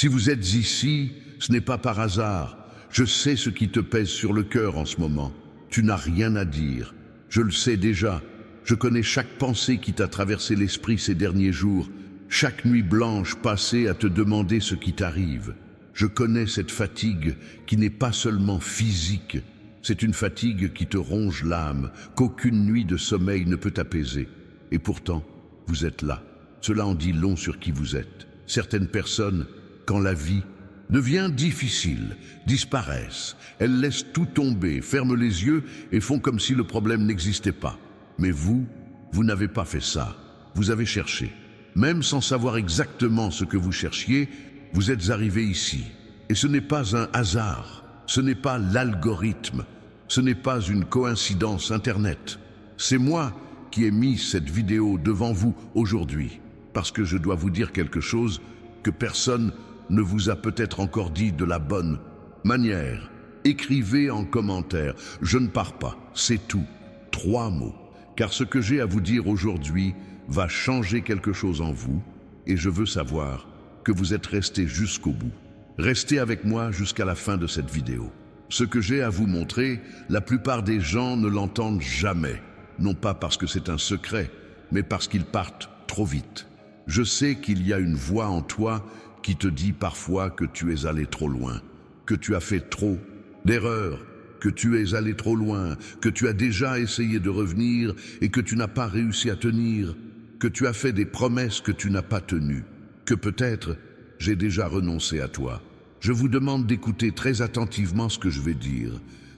Si vous êtes ici, ce n'est pas par hasard. Je sais ce qui te pèse sur le cœur en ce moment. Tu n'as rien à dire. Je le sais déjà. Je connais chaque pensée qui t'a traversé l'esprit ces derniers jours, chaque nuit blanche passée à te demander ce qui t'arrive. Je connais cette fatigue qui n'est pas seulement physique, c'est une fatigue qui te ronge l'âme, qu'aucune nuit de sommeil ne peut apaiser. Et pourtant, vous êtes là. Cela en dit long sur qui vous êtes. Certaines personnes, quand la vie devient difficile, disparaissent. Elles laissent tout tomber, ferment les yeux et font comme si le problème n'existait pas. Mais vous n'avez pas fait ça. Vous avez cherché. Même sans savoir exactement ce que vous cherchiez, vous êtes arrivé ici. Et ce n'est pas un hasard. Ce n'est pas l'algorithme. Ce n'est pas une coïncidence Internet. C'est moi qui ai mis cette vidéo devant vous aujourd'hui. Parce que je dois vous dire quelque chose que personne ne vous a peut-être encore dit de la bonne manière. Écrivez en commentaire. Je ne pars pas. C'est tout. 3 mots. Car ce que j'ai à vous dire aujourd'hui va changer quelque chose en vous et je veux savoir que vous êtes restés jusqu'au bout. Restez avec moi jusqu'à la fin de cette vidéo. Ce que j'ai à vous montrer, la plupart des gens ne l'entendent jamais. Non pas parce que c'est un secret, mais parce qu'ils partent trop vite. Je sais qu'il y a une voix en toi qui te dit parfois que tu es allé trop loin, que tu as fait trop d'erreurs, que tu es allé trop loin, que tu as déjà essayé de revenir et que tu n'as pas réussi à tenir, que tu as fait des promesses que tu n'as pas tenues, que peut-être j'ai déjà renoncé à toi. Je vous demande d'écouter très attentivement ce que je vais dire.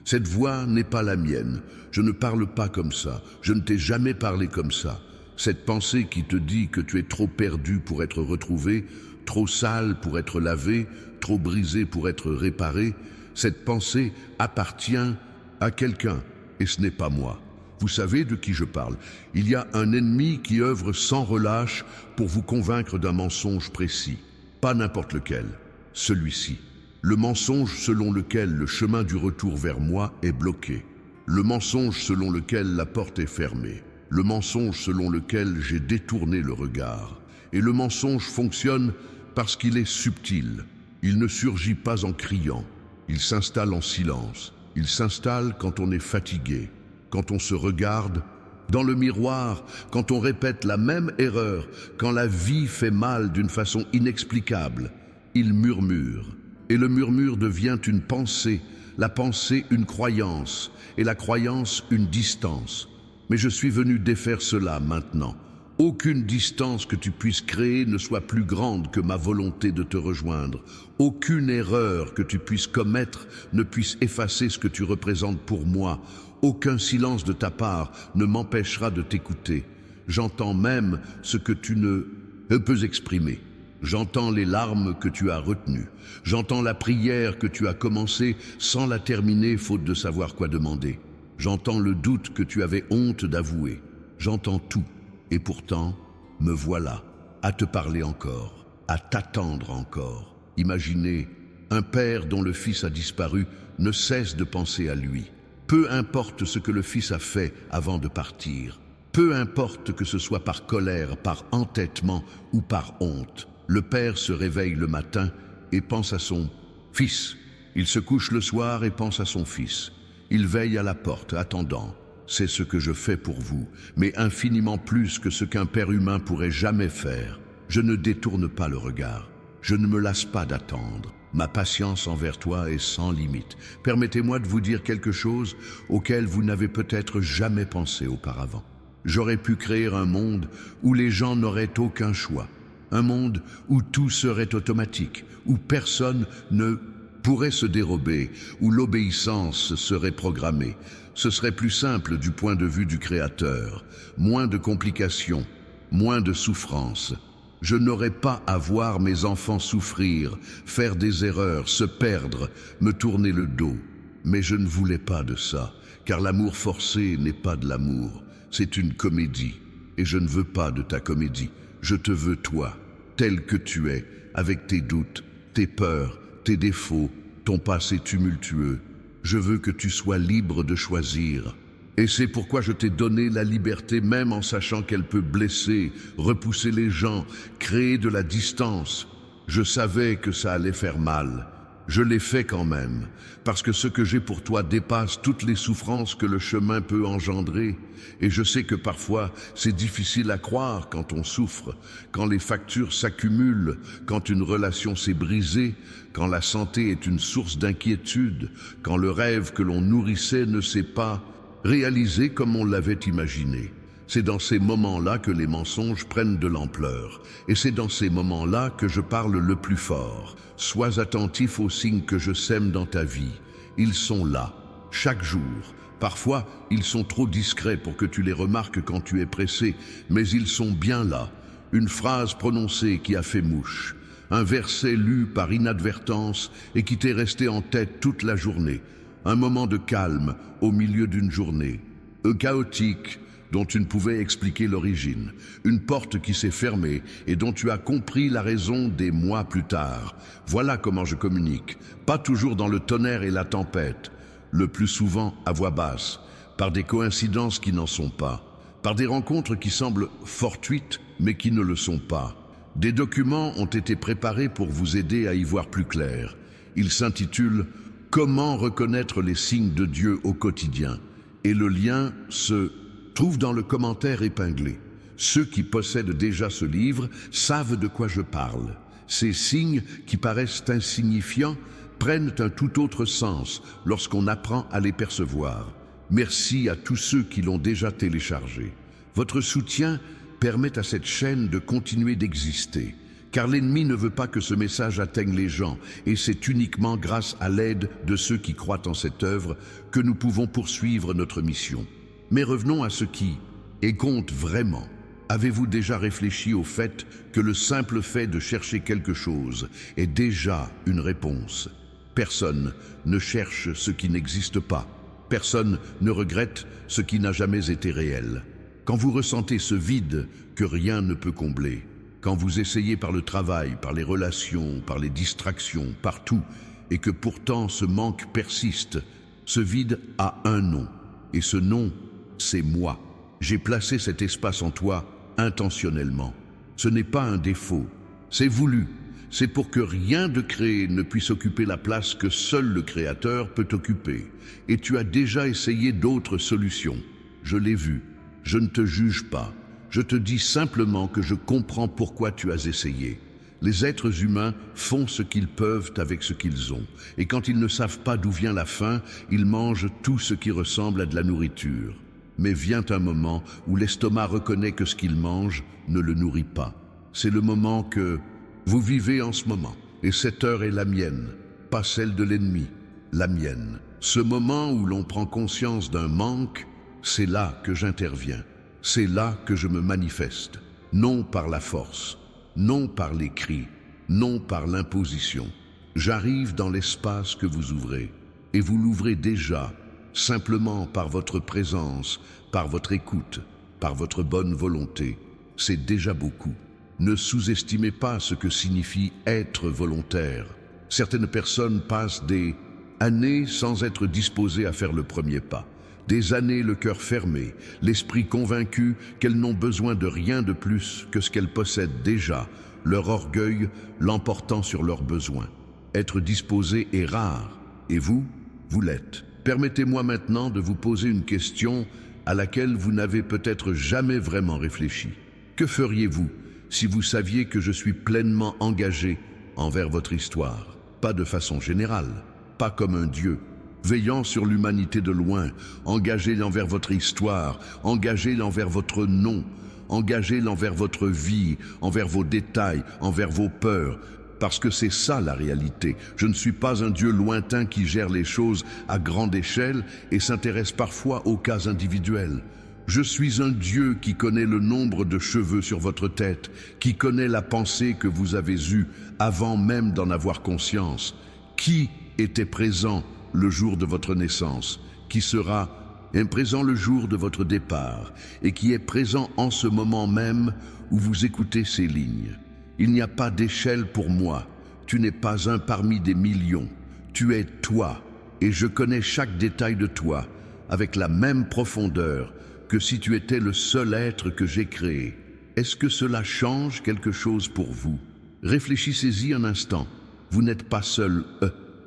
Cette voix n'est pas la mienne. Je ne parle pas comme ça. Je ne t'ai jamais parlé comme ça. Cette pensée qui te dit que tu es trop perdu pour être retrouvé, trop sale pour être lavé, trop brisé pour être réparé, cette pensée appartient à quelqu'un et ce n'est pas moi. Vous savez de qui je parle. Il y a un ennemi qui œuvre sans relâche pour vous convaincre d'un mensonge précis. Pas n'importe lequel, celui-ci. Le mensonge selon lequel le chemin du retour vers moi est bloqué. Le mensonge selon lequel la porte est fermée. Le mensonge selon lequel j'ai détourné le regard. Et le mensonge fonctionne parce qu'il est subtil. Il ne surgit pas en criant. Il s'installe en silence. Il s'installe quand on est fatigué, quand on se regarde dans le miroir, quand on répète la même erreur, quand la vie fait mal d'une façon inexplicable. Il murmure. Et le murmure devient une pensée, la pensée une croyance, et la croyance une distance. Mais je suis venu défaire cela maintenant. Aucune distance que tu puisses créer ne soit plus grande que ma volonté de te rejoindre. Aucune erreur que tu puisses commettre ne puisse effacer ce que tu représentes pour moi. Aucun silence de ta part ne m'empêchera de t'écouter. J'entends même ce que tu ne peux exprimer. J'entends les larmes que tu as retenues. J'entends la prière que tu as commencée sans la terminer faute de savoir quoi demander. J'entends le doute que tu avais honte d'avouer. J'entends tout. Et pourtant, me voilà, à te parler encore, à t'attendre encore. Imaginez, un père dont le fils a disparu ne cesse de penser à lui. Peu importe ce que le fils a fait avant de partir. Peu importe que ce soit par colère, par entêtement ou par honte. Le père se réveille le matin et pense à son fils. Il se couche le soir et pense à son fils. Il veille à la porte, attendant. C'est ce que je fais pour vous, mais infiniment plus que ce qu'un père humain pourrait jamais faire. Je ne détourne pas le regard. Je ne me lasse pas d'attendre. Ma patience envers toi est sans limite. Permettez-moi de vous dire quelque chose auquel vous n'avez peut-être jamais pensé auparavant. J'aurais pu créer un monde où les gens n'auraient aucun choix. Un monde où tout serait automatique, où personne ne pourrait se dérober, où l'obéissance serait programmée. Ce serait plus simple du point de vue du Créateur, moins de complications, moins de souffrances. Je n'aurais pas à voir mes enfants souffrir, faire des erreurs, se perdre, me tourner le dos. Mais je ne voulais pas de ça, car l'amour forcé n'est pas de l'amour, c'est une comédie. Et je ne veux pas de ta comédie, je te veux toi, tel que tu es, avec tes doutes, tes peurs, tes défauts, ton passé tumultueux. Je veux que tu sois libre de choisir. Et c'est pourquoi je t'ai donné la liberté, même en sachant qu'elle peut blesser, repousser les gens, créer de la distance. Je savais que ça allait faire mal. Je l'ai fait quand même, parce que ce que j'ai pour toi dépasse toutes les souffrances que le chemin peut engendrer. Et je sais que parfois, c'est difficile à croire quand on souffre, quand les factures s'accumulent, quand une relation s'est brisée, quand la santé est une source d'inquiétude, quand le rêve que l'on nourrissait ne s'est pas réalisé comme on l'avait imaginé. C'est dans ces moments-là que les mensonges prennent de l'ampleur. Et c'est dans ces moments-là que je parle le plus fort. Sois attentif aux signes que je sème dans ta vie. Ils sont là, chaque jour. Parfois, ils sont trop discrets pour que tu les remarques quand tu es pressé, mais ils sont bien là. Une phrase prononcée qui a fait mouche. Un verset lu par inadvertance et qui t'est resté en tête toute la journée. Un moment de calme au milieu d'une journée. Chaotique, dont tu ne pouvais expliquer l'origine, une porte qui s'est fermée et dont tu as compris la raison des mois plus tard. Voilà comment je communique, pas toujours dans le tonnerre et la tempête, le plus souvent à voix basse, par des coïncidences qui n'en sont pas, par des rencontres qui semblent fortuites mais qui ne le sont pas. Des documents ont été préparés pour vous aider à y voir plus clair. Ils s'intitulent « Comment reconnaître les signes de Dieu au quotidien ?» et le lien se trouve dans le commentaire épinglé. Ceux qui possèdent déjà ce livre savent de quoi je parle. Ces signes qui paraissent insignifiants prennent un tout autre sens lorsqu'on apprend à les percevoir. Merci à tous ceux qui l'ont déjà téléchargé. Votre soutien permet à cette chaîne de continuer d'exister, car l'ennemi ne veut pas que ce message atteigne les gens, et c'est uniquement grâce à l'aide de ceux qui croient en cette œuvre que nous pouvons poursuivre notre mission. Mais revenons à ce qui compte vraiment. Avez-vous déjà réfléchi au fait que le simple fait de chercher quelque chose est déjà une réponse? Personne ne cherche ce qui n'existe pas. Personne ne regrette ce qui n'a jamais été réel. Quand vous ressentez ce vide que rien ne peut combler, quand vous essayez par le travail, par les relations, par les distractions, partout, et que pourtant ce manque persiste, ce vide a un nom, et ce nom, c'est moi. J'ai placé cet espace en toi intentionnellement. Ce n'est pas un défaut, c'est voulu. C'est pour que rien de créé ne puisse occuper la place que seul le Créateur peut occuper. Et tu as déjà essayé d'autres solutions. Je l'ai vu. Je ne te juge pas. Je te dis simplement que je comprends pourquoi tu as essayé. Les êtres humains font ce qu'ils peuvent avec ce qu'ils ont. Et quand ils ne savent pas d'où vient la faim, ils mangent tout ce qui ressemble à de la nourriture. Mais vient un moment où l'estomac reconnaît que ce qu'il mange ne le nourrit pas. C'est le moment que vous vivez en ce moment. Et cette heure est la mienne, pas celle de l'ennemi, la mienne. Ce moment où l'on prend conscience d'un manque, c'est là que j'interviens. C'est là que je me manifeste. Non par la force, non par les cris, non par l'imposition. J'arrive dans l'espace que vous ouvrez. Et vous l'ouvrez déjà, simplement par votre présence, par votre écoute, par votre bonne volonté. C'est déjà beaucoup. Ne sous-estimez pas ce que signifie être volontaire. Certaines personnes passent des années sans être disposées à faire le premier pas. Des années le cœur fermé, l'esprit convaincu qu'elles n'ont besoin de rien de plus que ce qu'elles possèdent déjà, leur orgueil l'emportant sur leurs besoins. Être disposé est rare, et vous, vous l'êtes. Permettez-moi maintenant de vous poser une question à laquelle vous n'avez peut-être jamais vraiment réfléchi. Que feriez-vous si vous saviez que je suis pleinement engagé envers votre histoire? Pas de façon générale, pas comme un Dieu, veillant sur l'humanité de loin, engagé envers votre histoire, engagé envers votre nom, engagé envers votre vie, envers vos détails, envers vos peurs, parce que c'est ça la réalité. Je ne suis pas un Dieu lointain qui gère les choses à grande échelle et s'intéresse parfois aux cas individuels. Je suis un Dieu qui connaît le nombre de cheveux sur votre tête, qui connaît la pensée que vous avez eue avant même d'en avoir conscience, qui était présent le jour de votre naissance, qui sera présent le jour de votre départ et qui est présent en ce moment même où vous écoutez ces lignes. Il n'y a pas d'échelle pour moi, tu n'es pas un parmi des millions, tu es toi et je connais chaque détail de toi avec la même profondeur que si tu étais le seul être que j'ai créé. Est-ce que cela change quelque chose pour vous? Réfléchissez-y un instant. Vous n'êtes pas seul,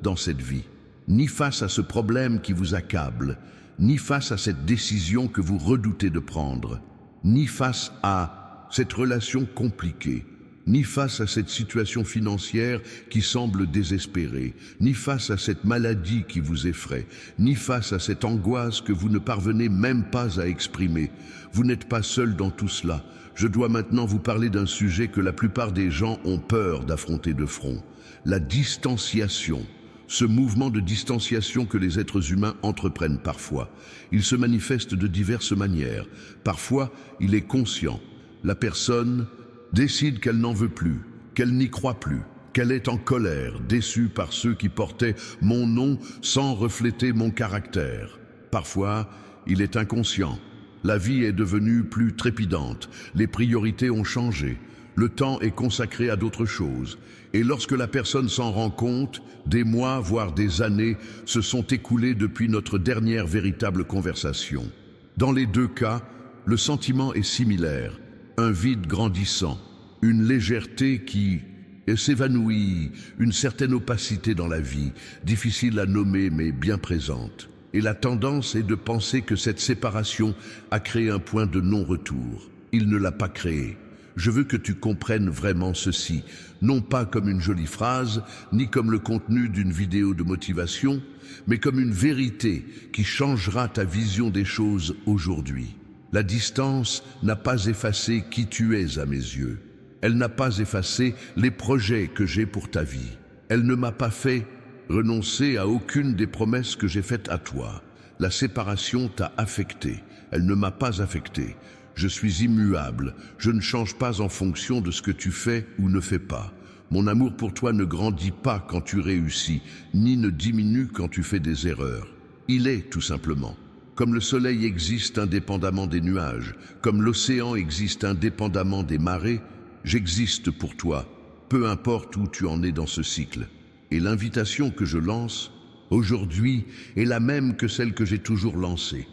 dans cette vie. Ni face à ce problème qui vous accable, ni face à cette décision que vous redoutez de prendre, ni face à cette relation compliquée, ni face à cette situation financière qui semble désespérée, ni face à cette maladie qui vous effraie, ni face à cette angoisse que vous ne parvenez même pas à exprimer. Vous n'êtes pas seul dans tout cela. Je dois maintenant vous parler d'un sujet que la plupart des gens ont peur d'affronter de front. La distanciation. Ce mouvement de distanciation que les êtres humains entreprennent parfois. Il se manifeste de diverses manières. Parfois, il est conscient. La personne décide qu'elle n'en veut plus, qu'elle n'y croit plus, qu'elle est en colère, déçue par ceux qui portaient mon nom sans refléter mon caractère. Parfois, il est inconscient. La vie est devenue plus trépidante, les priorités ont changé, le temps est consacré à d'autres choses. Et lorsque la personne s'en rend compte, des mois, voire des années, se sont écoulés depuis notre dernière véritable conversation. Dans les deux cas, le sentiment est similaire, un vide grandissant, une légèreté qui s'évanouit, une certaine opacité dans la vie, difficile à nommer mais bien présente. Et la tendance est de penser que cette séparation a créé un point de non-retour. Il ne l'a pas créé. Je veux que tu comprennes vraiment ceci, non pas comme une jolie phrase, ni comme le contenu d'une vidéo de motivation, mais comme une vérité qui changera ta vision des choses aujourd'hui. La distance n'a pas effacé qui tu es à mes yeux. Elle n'a pas effacé les projets que j'ai pour ta vie. Elle ne m'a pas fait renoncer à aucune des promesses que j'ai faites à toi. La séparation t'a affecté. Elle ne m'a pas affecté. Je suis immuable, je ne change pas en fonction de ce que tu fais ou ne fais pas. Mon amour pour toi ne grandit pas quand tu réussis, ni ne diminue quand tu fais des erreurs. Il est tout simplement. Comme le soleil existe indépendamment des nuages, comme l'océan existe indépendamment des marées, j'existe pour toi, peu importe où tu en es dans ce cycle. Et l'invitation que je lance aujourd'hui est la même que celle que j'ai toujours lancée.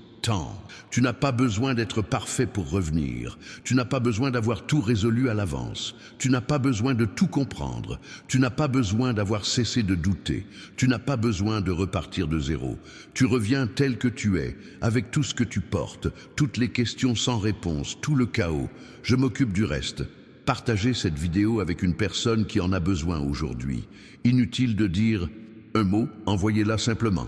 Tu n'as pas besoin d'être parfait pour revenir. Tu n'as pas besoin d'avoir tout résolu à l'avance. Tu n'as pas besoin de tout comprendre. Tu n'as pas besoin d'avoir cessé de douter. Tu n'as pas besoin de repartir de zéro. Tu reviens tel que tu es, avec tout ce que tu portes, toutes les questions sans réponse, tout le chaos. Je m'occupe du reste. Partagez cette vidéo avec une personne qui en a besoin aujourd'hui. Inutile de dire un mot, envoyez-la simplement.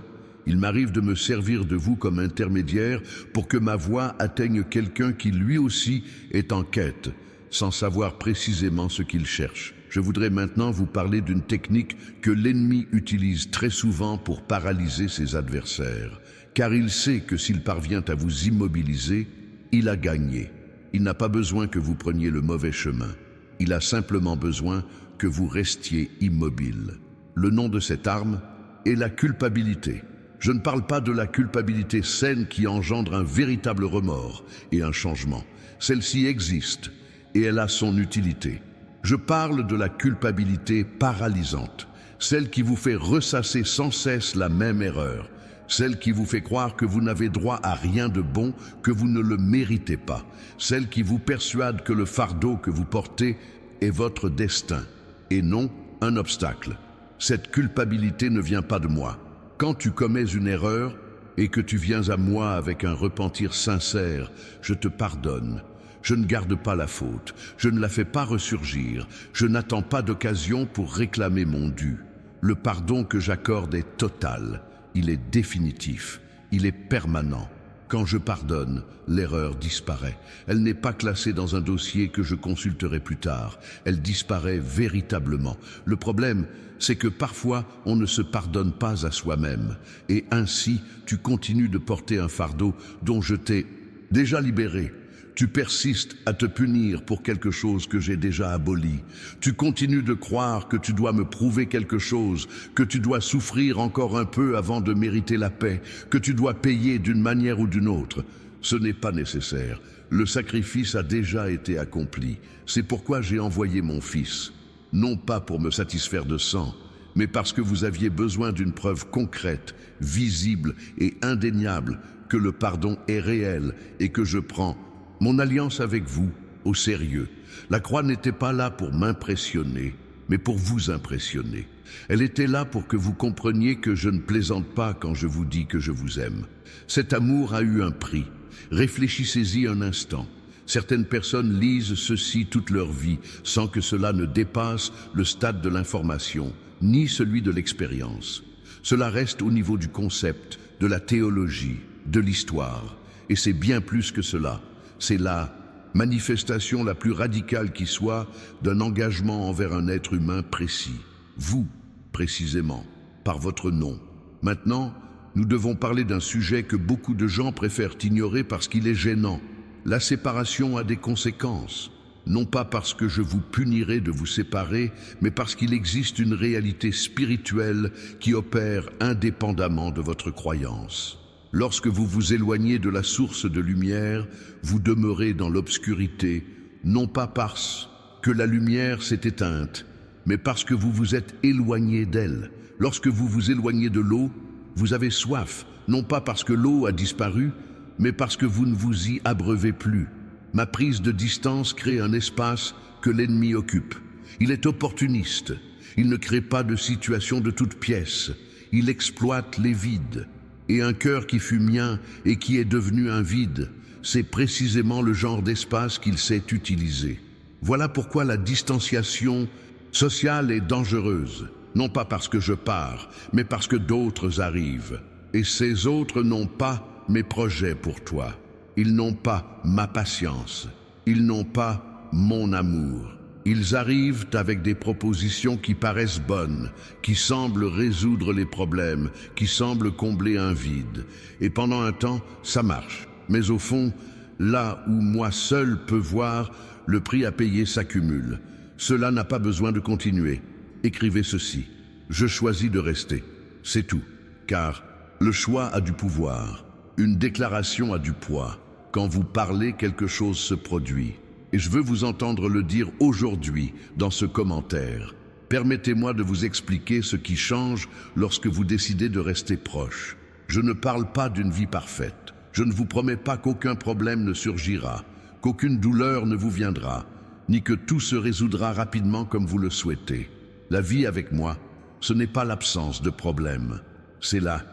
Il m'arrive de me servir de vous comme intermédiaire pour que ma voix atteigne quelqu'un qui lui aussi est en quête, sans savoir précisément ce qu'il cherche. Je voudrais maintenant vous parler d'une technique que l'ennemi utilise très souvent pour paralyser ses adversaires, car il sait que s'il parvient à vous immobiliser, il a gagné. Il n'a pas besoin que vous preniez le mauvais chemin. Il a simplement besoin que vous restiez immobile. Le nom de cette arme est la culpabilité. Je ne parle pas de la culpabilité saine qui engendre un véritable remords et un changement. Celle-ci existe et elle a son utilité. Je parle de la culpabilité paralysante, celle qui vous fait ressasser sans cesse la même erreur, celle qui vous fait croire que vous n'avez droit à rien de bon, que vous ne le méritez pas, celle qui vous persuade que le fardeau que vous portez est votre destin et non un obstacle. Cette culpabilité ne vient pas de moi. Quand tu commets une erreur et que tu viens à moi avec un repentir sincère, je te pardonne. Je ne garde pas la faute, je ne la fais pas ressurgir, je n'attends pas d'occasion pour réclamer mon dû. Le pardon que j'accorde est total, il est définitif, il est permanent. Quand je pardonne, l'erreur disparaît. Elle n'est pas classée dans un dossier que je consulterai plus tard. Elle disparaît véritablement. Le problème, c'est que parfois, on ne se pardonne pas à soi-même. Et ainsi, tu continues de porter un fardeau dont je t'ai déjà libéré. Tu persistes à te punir pour quelque chose que j'ai déjà aboli. Tu continues de croire que tu dois me prouver quelque chose, que tu dois souffrir encore un peu avant de mériter la paix, que tu dois payer d'une manière ou d'une autre. Ce n'est pas nécessaire. Le sacrifice a déjà été accompli. C'est pourquoi j'ai envoyé mon fils. Non pas pour me satisfaire de sang, mais parce que vous aviez besoin d'une preuve concrète, visible et indéniable que le pardon est réel et que je prends mon alliance avec vous au sérieux. La croix n'était pas là pour m'impressionner, mais pour vous impressionner. Elle était là pour que vous compreniez que je ne plaisante pas quand je vous dis que je vous aime. Cet amour a eu un prix. Réfléchissez-y un instant. Certaines personnes lisent ceci toute leur vie sans que cela ne dépasse le stade de l'information, ni celui de l'expérience. Cela reste au niveau du concept, de la théologie, de l'histoire. Et c'est bien plus que cela. C'est la manifestation la plus radicale qui soit d'un engagement envers un être humain précis. Vous, précisément, par votre nom. Maintenant, nous devons parler d'un sujet que beaucoup de gens préfèrent ignorer parce qu'il est gênant. La séparation a des conséquences, non pas parce que je vous punirai de vous séparer, mais parce qu'il existe une réalité spirituelle qui opère indépendamment de votre croyance. Lorsque vous vous éloignez de la source de lumière, vous demeurez dans l'obscurité, non pas parce que la lumière s'est éteinte, mais parce que vous vous êtes éloigné d'elle. Lorsque vous vous éloignez de l'eau, vous avez soif, non pas parce que l'eau a disparu, mais parce que vous ne vous y abreuvez plus. Ma prise de distance crée un espace que l'ennemi occupe. Il est opportuniste. Il ne crée pas de situation de toute pièce. Il exploite les vides. Et un cœur qui fut mien et qui est devenu un vide, c'est précisément le genre d'espace qu'il sait utiliser. Voilà pourquoi la distanciation sociale est dangereuse. Non pas parce que je pars, mais parce que d'autres arrivent. Et ces autres n'ont pas mes projets pour toi. Ils n'ont pas ma patience. Ils n'ont pas mon amour. Ils arrivent avec des propositions qui paraissent bonnes, qui semblent résoudre les problèmes, qui semblent combler un vide. Et pendant un temps, ça marche. Mais au fond, là où moi seul peux voir, le prix à payer s'accumule. Cela n'a pas besoin de continuer. Écrivez ceci. Je choisis de rester. C'est tout. Car le choix a du pouvoir. Une déclaration a du poids. Quand vous parlez, quelque chose se produit. Et je veux vous entendre le dire aujourd'hui dans ce commentaire. Permettez-moi de vous expliquer ce qui change lorsque vous décidez de rester proche. Je ne parle pas d'une vie parfaite. Je ne vous promets pas qu'aucun problème ne surgira, qu'aucune douleur ne vous viendra, ni que tout se résoudra rapidement comme vous le souhaitez. La vie avec moi, ce n'est pas l'absence de problème. C'est la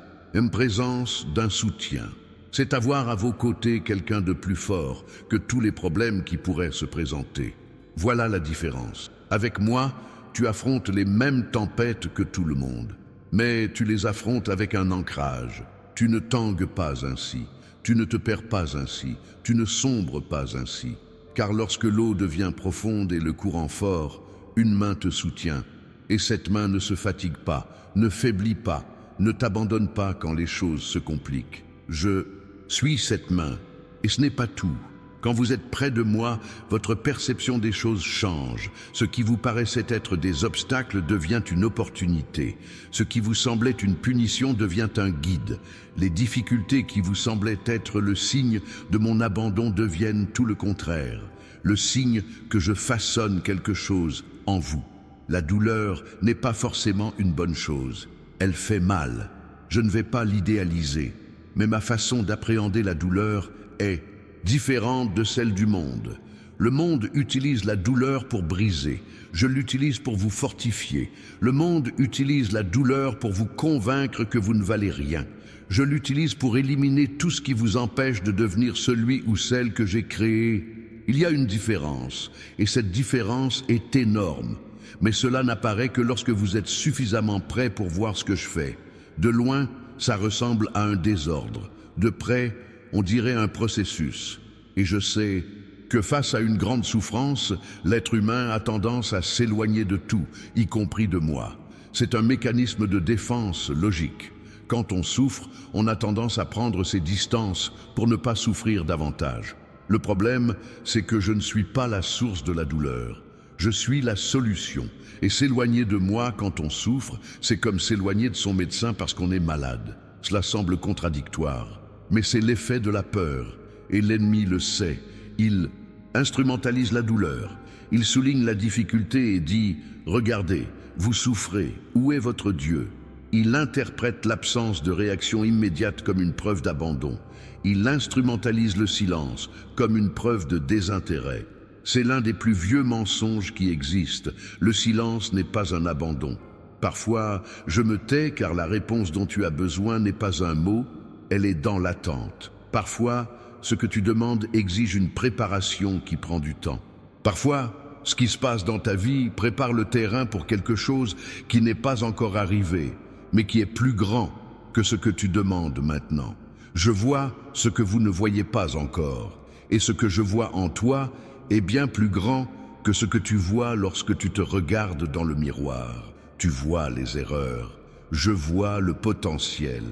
présence d'un soutien. C'est avoir à vos côtés quelqu'un de plus fort que tous les problèmes qui pourraient se présenter. Voilà la différence. Avec moi, tu affrontes les mêmes tempêtes que tout le monde. Mais tu les affrontes avec un ancrage. Tu ne tangues pas ainsi. Tu ne te perds pas ainsi. Tu ne sombres pas ainsi. Car lorsque l'eau devient profonde et le courant fort, une main te soutient. Et cette main ne se fatigue pas, ne faiblit pas, ne t'abandonne pas quand les choses se compliquent. Je suis cette main, et ce n'est pas tout. Quand vous êtes près de moi, votre perception des choses change. Ce qui vous paraissait être des obstacles devient une opportunité. Ce qui vous semblait une punition devient un guide. Les difficultés qui vous semblaient être le signe de mon abandon deviennent tout le contraire. Le signe que je façonne quelque chose en vous. La douleur n'est pas forcément une bonne chose. Elle fait mal. Je ne vais pas l'idéaliser. Mais ma façon d'appréhender la douleur est différente de celle du monde. Le monde utilise la douleur pour briser. Je l'utilise pour vous fortifier. Le monde utilise la douleur pour vous convaincre que vous ne valez rien. Je l'utilise pour éliminer tout ce qui vous empêche de devenir celui ou celle que j'ai créé. Il y a une différence, et cette différence est énorme. Mais cela n'apparaît que lorsque vous êtes suffisamment prêt pour voir ce que je fais. De loin, ça ressemble à un désordre. De près, on dirait un processus. Et je sais que face à une grande souffrance, l'être humain a tendance à s'éloigner de tout, y compris de moi. C'est un mécanisme de défense logique. Quand on souffre, on a tendance à prendre ses distances pour ne pas souffrir davantage. Le problème, c'est que je ne suis pas la source de la douleur. Je suis la solution. Et s'éloigner de moi quand on souffre, c'est comme s'éloigner de son médecin parce qu'on est malade. Cela semble contradictoire, mais c'est l'effet de la peur. Et l'ennemi le sait. Il instrumentalise la douleur. Il souligne la difficulté et dit « Regardez, vous souffrez, où est votre Dieu ?» Il interprète l'absence de réaction immédiate comme une preuve d'abandon. Il instrumentalise le silence comme une preuve de désintérêt. C'est l'un des plus vieux mensonges qui existent. Le silence n'est pas un abandon. Parfois, je me tais car la réponse dont tu as besoin n'est pas un mot, elle est dans l'attente. Parfois, ce que tu demandes exige une préparation qui prend du temps. Parfois, ce qui se passe dans ta vie prépare le terrain pour quelque chose qui n'est pas encore arrivé, mais qui est plus grand que ce que tu demandes maintenant. Je vois ce que vous ne voyez pas encore, et ce que je vois en toi est bien plus grand que ce que tu vois lorsque tu te regardes dans le miroir. Tu vois les erreurs, je vois le potentiel,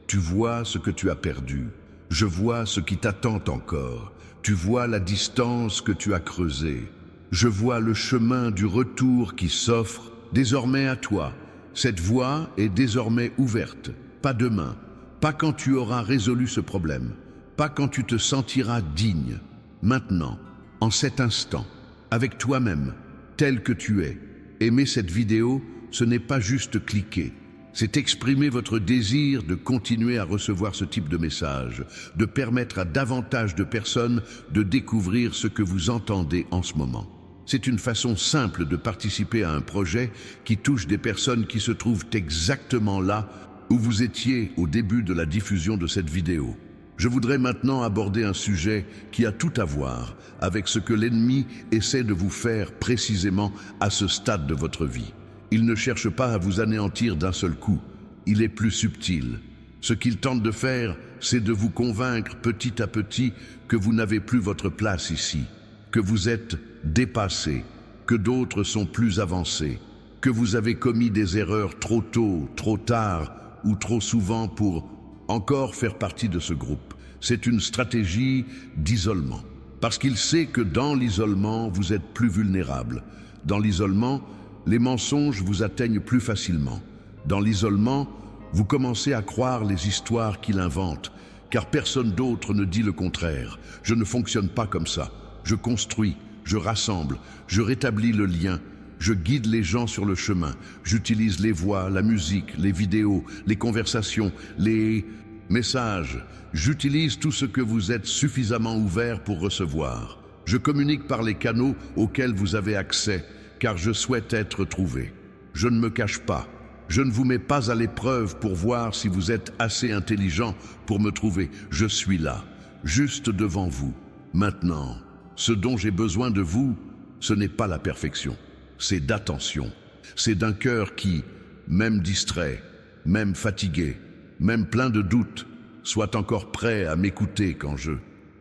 tu vois ce que tu as perdu, je vois ce qui t'attend encore, tu vois la distance que tu as creusée, je vois le chemin du retour qui s'offre désormais à toi. Cette voie est désormais ouverte, pas demain, pas quand tu auras résolu ce problème, pas quand tu te sentiras digne, maintenant, en cet instant, avec toi-même, tel que tu es. Aimer cette vidéo, ce n'est pas juste cliquer, c'est exprimer votre désir de continuer à recevoir ce type de message, de permettre à davantage de personnes de découvrir ce que vous entendez en ce moment. C'est une façon simple de participer à un projet qui touche des personnes qui se trouvent exactement là où vous étiez au début de la diffusion de cette vidéo. Je voudrais maintenant aborder un sujet qui a tout à voir avec ce que l'ennemi essaie de vous faire précisément à ce stade de votre vie. Il ne cherche pas à vous anéantir d'un seul coup, il est plus subtil. Ce qu'il tente de faire, c'est de vous convaincre petit à petit que vous n'avez plus votre place ici, que vous êtes dépassé, que d'autres sont plus avancés, que vous avez commis des erreurs trop tôt, trop tard ou trop souvent pour encore faire partie de ce groupe. C'est une stratégie d'isolement, parce qu'il sait que dans l'isolement, vous êtes plus vulnérable. Dans l'isolement, les mensonges vous atteignent plus facilement. Dans l'isolement, vous commencez à croire les histoires qu'il invente, car personne d'autre ne dit le contraire. Je ne fonctionne pas comme ça. Je construis, je rassemble, je rétablis le lien, je guide les gens sur le chemin. J'utilise les voix, la musique, les vidéos, les conversations, les messages. J'utilise tout ce que vous êtes suffisamment ouvert pour recevoir. Je communique par les canaux auxquels vous avez accès, car je souhaite être trouvé. Je ne me cache pas. Je ne vous mets pas à l'épreuve pour voir si vous êtes assez intelligent pour me trouver. Je suis là, juste devant vous. Maintenant, ce dont j'ai besoin de vous, ce n'est pas la perfection. C'est d'attention. C'est d'un cœur qui, même distrait, même fatigué, même plein de doutes, soit encore prêt à m'écouter quand je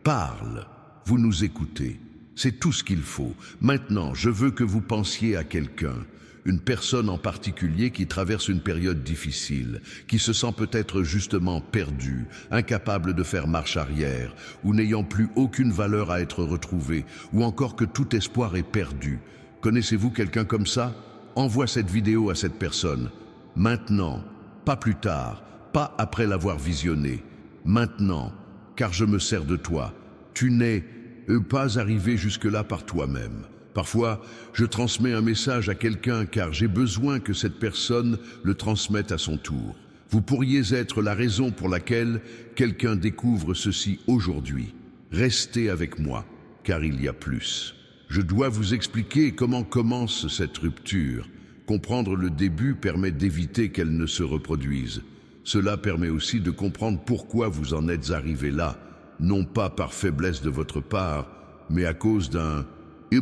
parle. Vous nous écoutez. C'est tout ce qu'il faut. Maintenant, je veux que vous pensiez à quelqu'un, une personne en particulier qui traverse une période difficile, qui se sent peut-être justement perdue, incapable de faire marche arrière, ou n'ayant plus aucune valeur à être retrouvée, ou encore que tout espoir est perdu. Connaissez-vous quelqu'un comme ça? Envoie cette vidéo à cette personne. Maintenant, pas plus tard, pas après l'avoir visionnée. Maintenant, car je me sers de toi. Tu n'es pas arrivé jusque-là par toi-même. Parfois, je transmets un message à quelqu'un car j'ai besoin que cette personne le transmette à son tour. Vous pourriez être la raison pour laquelle quelqu'un découvre ceci aujourd'hui. Restez avec moi, car il y a plus. Je dois vous expliquer comment commence cette rupture. Comprendre le début permet d'éviter qu'elle ne se reproduise. Cela permet aussi de comprendre pourquoi vous en êtes arrivé là, non pas par faiblesse de votre part, mais à cause d'un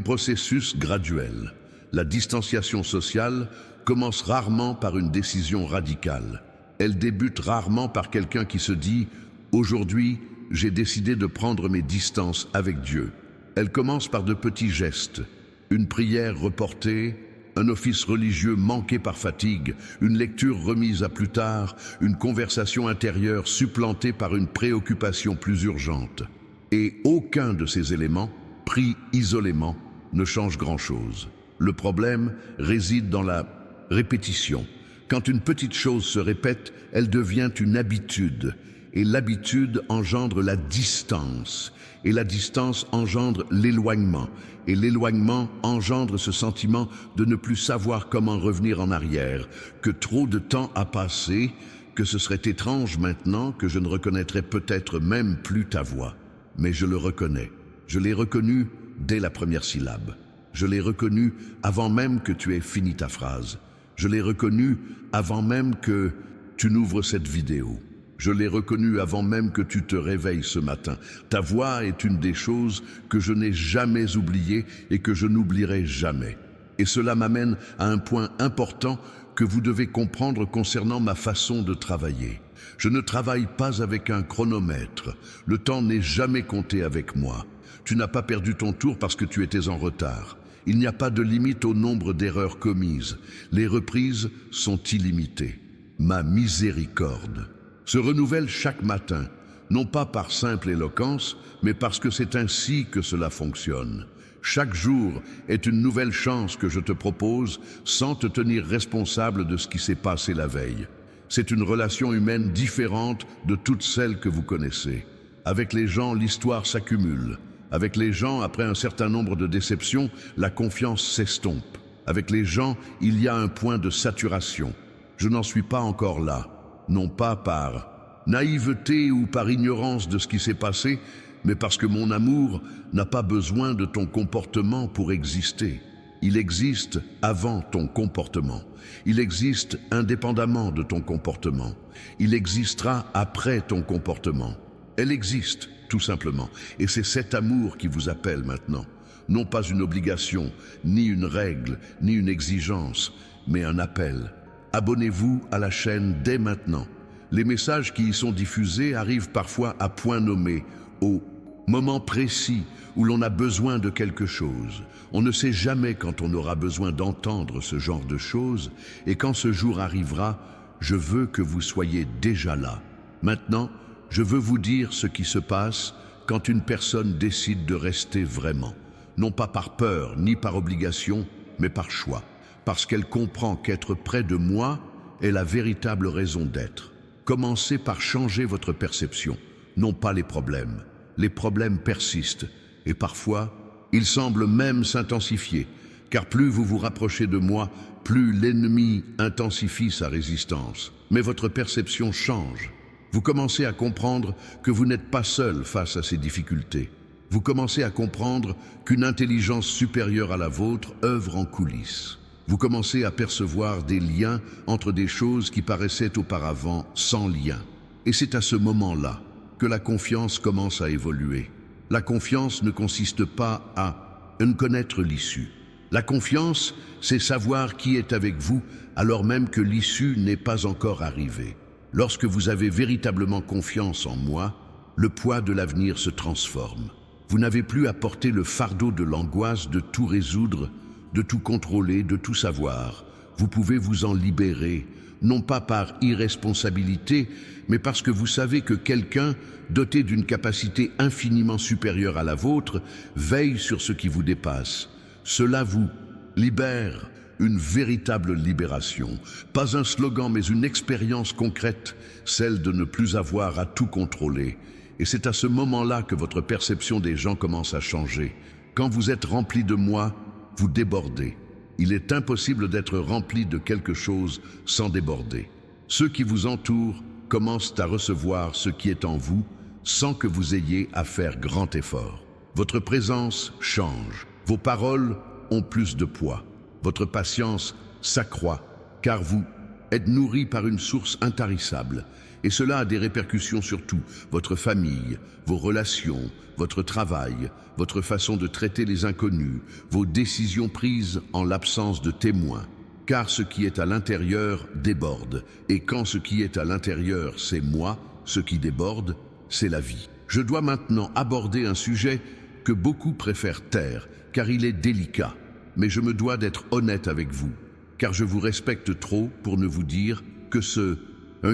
processus graduel. La distanciation sociale commence rarement par une décision radicale. Elle débute rarement par quelqu'un qui se dit « Aujourd'hui, j'ai décidé de prendre mes distances avec Dieu ». Elle commence par de petits gestes, une prière reportée, un office religieux manqué par fatigue, une lecture remise à plus tard, une conversation intérieure supplantée par une préoccupation plus urgente. Et aucun de ces éléments, pris isolément, ne change grand-chose. Le problème réside dans la répétition. Quand une petite chose se répète, elle devient une habitude. Et l'habitude engendre la distance. Et la distance engendre l'éloignement. Et l'éloignement engendre ce sentiment de ne plus savoir comment revenir en arrière, que trop de temps a passé, que ce serait étrange maintenant, que je ne reconnaîtrais peut-être même plus ta voix. Mais je le reconnais. Je l'ai reconnu dès la première syllabe. Je l'ai reconnu avant même que tu aies fini ta phrase. Je l'ai reconnu avant même que tu n'ouvres cette vidéo. Je l'ai reconnu avant même que tu te réveilles ce matin. Ta voix est une des choses que je n'ai jamais oubliées et que je n'oublierai jamais. Et cela m'amène à un point important que vous devez comprendre concernant ma façon de travailler. Je ne travaille pas avec un chronomètre. Le temps n'est jamais compté avec moi. Tu n'as pas perdu ton tour parce que tu étais en retard. Il n'y a pas de limite au nombre d'erreurs commises. Les reprises sont illimitées. Ma miséricorde se renouvelle chaque matin, non pas par simple éloquence, mais parce que c'est ainsi que cela fonctionne. Chaque jour est une nouvelle chance que je te propose sans te tenir responsable de ce qui s'est passé la veille. C'est une relation humaine différente de toutes celles que vous connaissez. Avec les gens, l'histoire s'accumule. Avec les gens, après un certain nombre de déceptions, la confiance s'estompe. Avec les gens, il y a un point de saturation. Je n'en suis pas encore là. Non pas par naïveté ou par ignorance de ce qui s'est passé, mais parce que mon amour n'a pas besoin de ton comportement pour exister. Il existe avant ton comportement. Il existe indépendamment de ton comportement. Il existera après ton comportement. Elle existe, tout simplement. Et c'est cet amour qui vous appelle maintenant. Non pas une obligation, ni une règle, ni une exigence, mais un appel. Abonnez-vous à la chaîne dès maintenant. Les messages qui y sont diffusés arrivent parfois à point nommé, au moment précis où l'on a besoin de quelque chose. On ne sait jamais quand on aura besoin d'entendre ce genre de choses, et quand ce jour arrivera, je veux que vous soyez déjà là. Maintenant, je veux vous dire ce qui se passe quand une personne décide de rester vraiment, non pas par peur ni par obligation, mais par choix, parce qu'elle comprend qu'être près de moi est la véritable raison d'être. Commencez par changer votre perception, non pas les problèmes. Les problèmes persistent, et parfois, ils semblent même s'intensifier, car plus vous vous rapprochez de moi, plus l'ennemi intensifie sa résistance. Mais votre perception change. Vous commencez à comprendre que vous n'êtes pas seul face à ces difficultés. Vous commencez à comprendre qu'une intelligence supérieure à la vôtre œuvre en coulisses. Vous commencez à percevoir des liens entre des choses qui paraissaient auparavant sans lien. Et c'est à ce moment-là que la confiance commence à évoluer. La confiance ne consiste pas à connaître l'issue. La confiance, c'est savoir qui est avec vous alors même que l'issue n'est pas encore arrivée. Lorsque vous avez véritablement confiance en moi, le poids de l'avenir se transforme. Vous n'avez plus à porter le fardeau de l'angoisse de tout résoudre, de tout contrôler, de tout savoir. Vous pouvez vous en libérer, non pas par irresponsabilité, mais parce que vous savez que quelqu'un, doté d'une capacité infiniment supérieure à la vôtre, veille sur ce qui vous dépasse. Cela vous libère, une véritable libération. Pas un slogan, mais une expérience concrète, celle de ne plus avoir à tout contrôler. Et c'est à ce moment-là que votre perception des gens commence à changer. Quand vous êtes rempli de moi, vous débordez. Il est impossible d'être rempli de quelque chose sans déborder. Ceux qui vous entourent commencent à recevoir ce qui est en vous sans que vous ayez à faire grand effort. Votre présence change. Vos paroles ont plus de poids. Votre patience s'accroît car vous êtes nourri par une source intarissable. Et cela a des répercussions sur tout, votre famille, vos relations, votre travail, votre façon de traiter les inconnus, vos décisions prises en l'absence de témoins. Car ce qui est à l'intérieur déborde, et quand ce qui est à l'intérieur c'est moi, ce qui déborde, c'est la vie. Je dois maintenant aborder un sujet que beaucoup préfèrent taire, car il est délicat. Mais je me dois d'être honnête avec vous, car je vous respecte trop pour ne vous dire que ce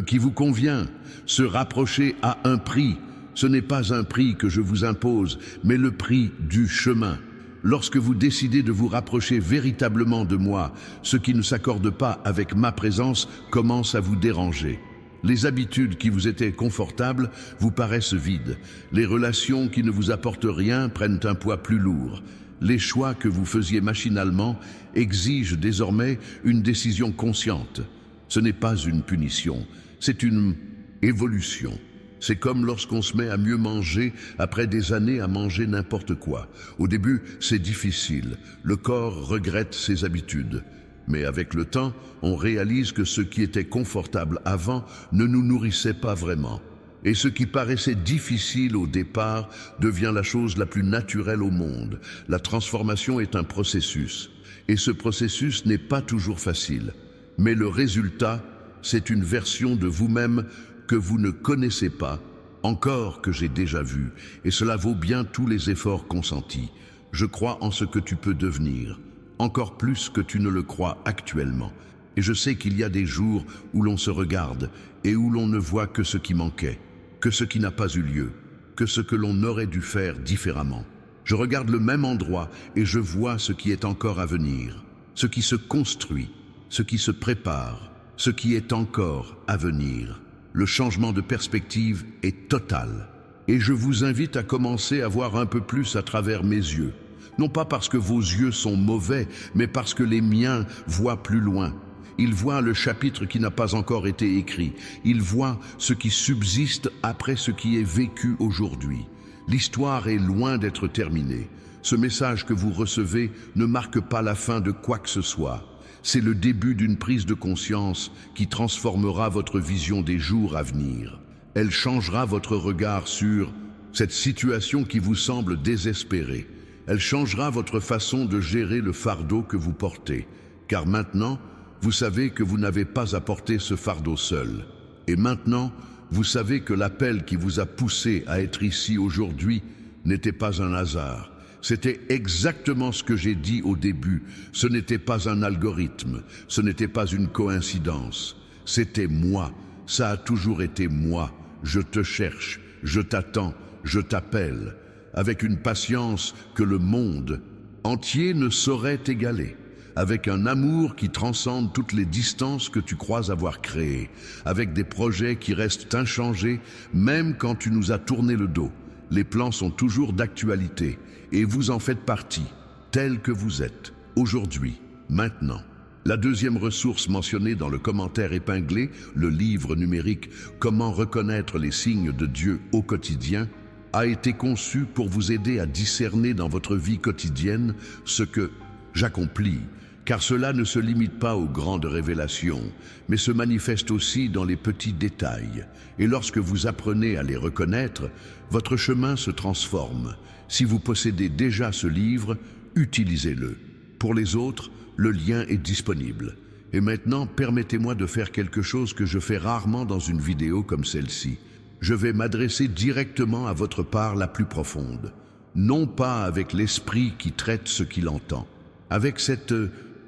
qui vous convient. Se rapprocher à un prix. Ce n'est pas un prix que je vous impose, mais le prix du chemin. Lorsque vous décidez de vous rapprocher véritablement de moi, ce qui ne s'accorde pas avec ma présence commence à vous déranger. Les habitudes qui vous étaient confortables vous paraissent vides. Les relations qui ne vous apportent rien prennent un poids plus lourd. Les choix que vous faisiez machinalement exigent désormais une décision consciente. Ce n'est pas une punition, c'est une évolution. C'est comme lorsqu'on se met à mieux manger après des années à manger n'importe quoi. Au début, c'est difficile. Le corps regrette ses habitudes. Mais avec le temps, on réalise que ce qui était confortable avant ne nous nourrissait pas vraiment. Et ce qui paraissait difficile au départ devient la chose la plus naturelle au monde. La transformation est un processus. Et ce processus n'est pas toujours facile. Mais le résultat, c'est une version de vous-même que vous ne connaissez pas, encore que j'ai déjà vu, et cela vaut bien tous les efforts consentis. Je crois en ce que tu peux devenir, encore plus que tu ne le crois actuellement. Et je sais qu'il y a des jours où l'on se regarde et où l'on ne voit que ce qui manquait, que ce qui n'a pas eu lieu, que ce que l'on aurait dû faire différemment. Je regarde le même endroit et je vois ce qui est encore à venir, ce qui se construit, ce qui se prépare, ce qui est encore à venir. Le changement de perspective est total. Et je vous invite à commencer à voir un peu plus à travers mes yeux. Non pas parce que vos yeux sont mauvais, mais parce que les miens voient plus loin. Ils voient le chapitre qui n'a pas encore été écrit. Ils voient ce qui subsiste après ce qui est vécu aujourd'hui. L'histoire est loin d'être terminée. Ce message que vous recevez ne marque pas la fin de quoi que ce soit. C'est le début d'une prise de conscience qui transformera votre vision des jours à venir. Elle changera votre regard sur cette situation qui vous semble désespérée. Elle changera votre façon de gérer le fardeau que vous portez. Car maintenant, vous savez que vous n'avez pas à porter ce fardeau seul. Et maintenant, vous savez que l'appel qui vous a poussé à être ici aujourd'hui n'était pas un hasard. C'était exactement ce que j'ai dit au début. Ce n'était pas un algorithme, ce n'était pas une coïncidence. C'était moi, ça a toujours été moi. Je te cherche, je t'attends, je t'appelle, avec une patience que le monde entier ne saurait égaler, avec un amour qui transcende toutes les distances que tu crois avoir créées, avec des projets qui restent inchangés, même quand tu nous as tourné le dos. Les plans sont toujours d'actualité. Et vous en faites partie, tel que vous êtes, aujourd'hui, maintenant. La deuxième ressource mentionnée dans le commentaire épinglé, le livre numérique « Comment reconnaître les signes de Dieu au quotidien » a été conçu pour vous aider à discerner dans votre vie quotidienne ce que j'accomplis, car cela ne se limite pas aux grandes révélations, mais se manifeste aussi dans les petits détails. Et lorsque vous apprenez à les reconnaître, votre chemin se transforme. Si vous possédez déjà ce livre, utilisez-le. Pour les autres, le lien est disponible. Et maintenant, permettez-moi de faire quelque chose que je fais rarement dans une vidéo comme celle-ci. Je vais m'adresser directement à votre part la plus profonde. Non pas avec l'esprit qui traite ce qu'il entend, avec cette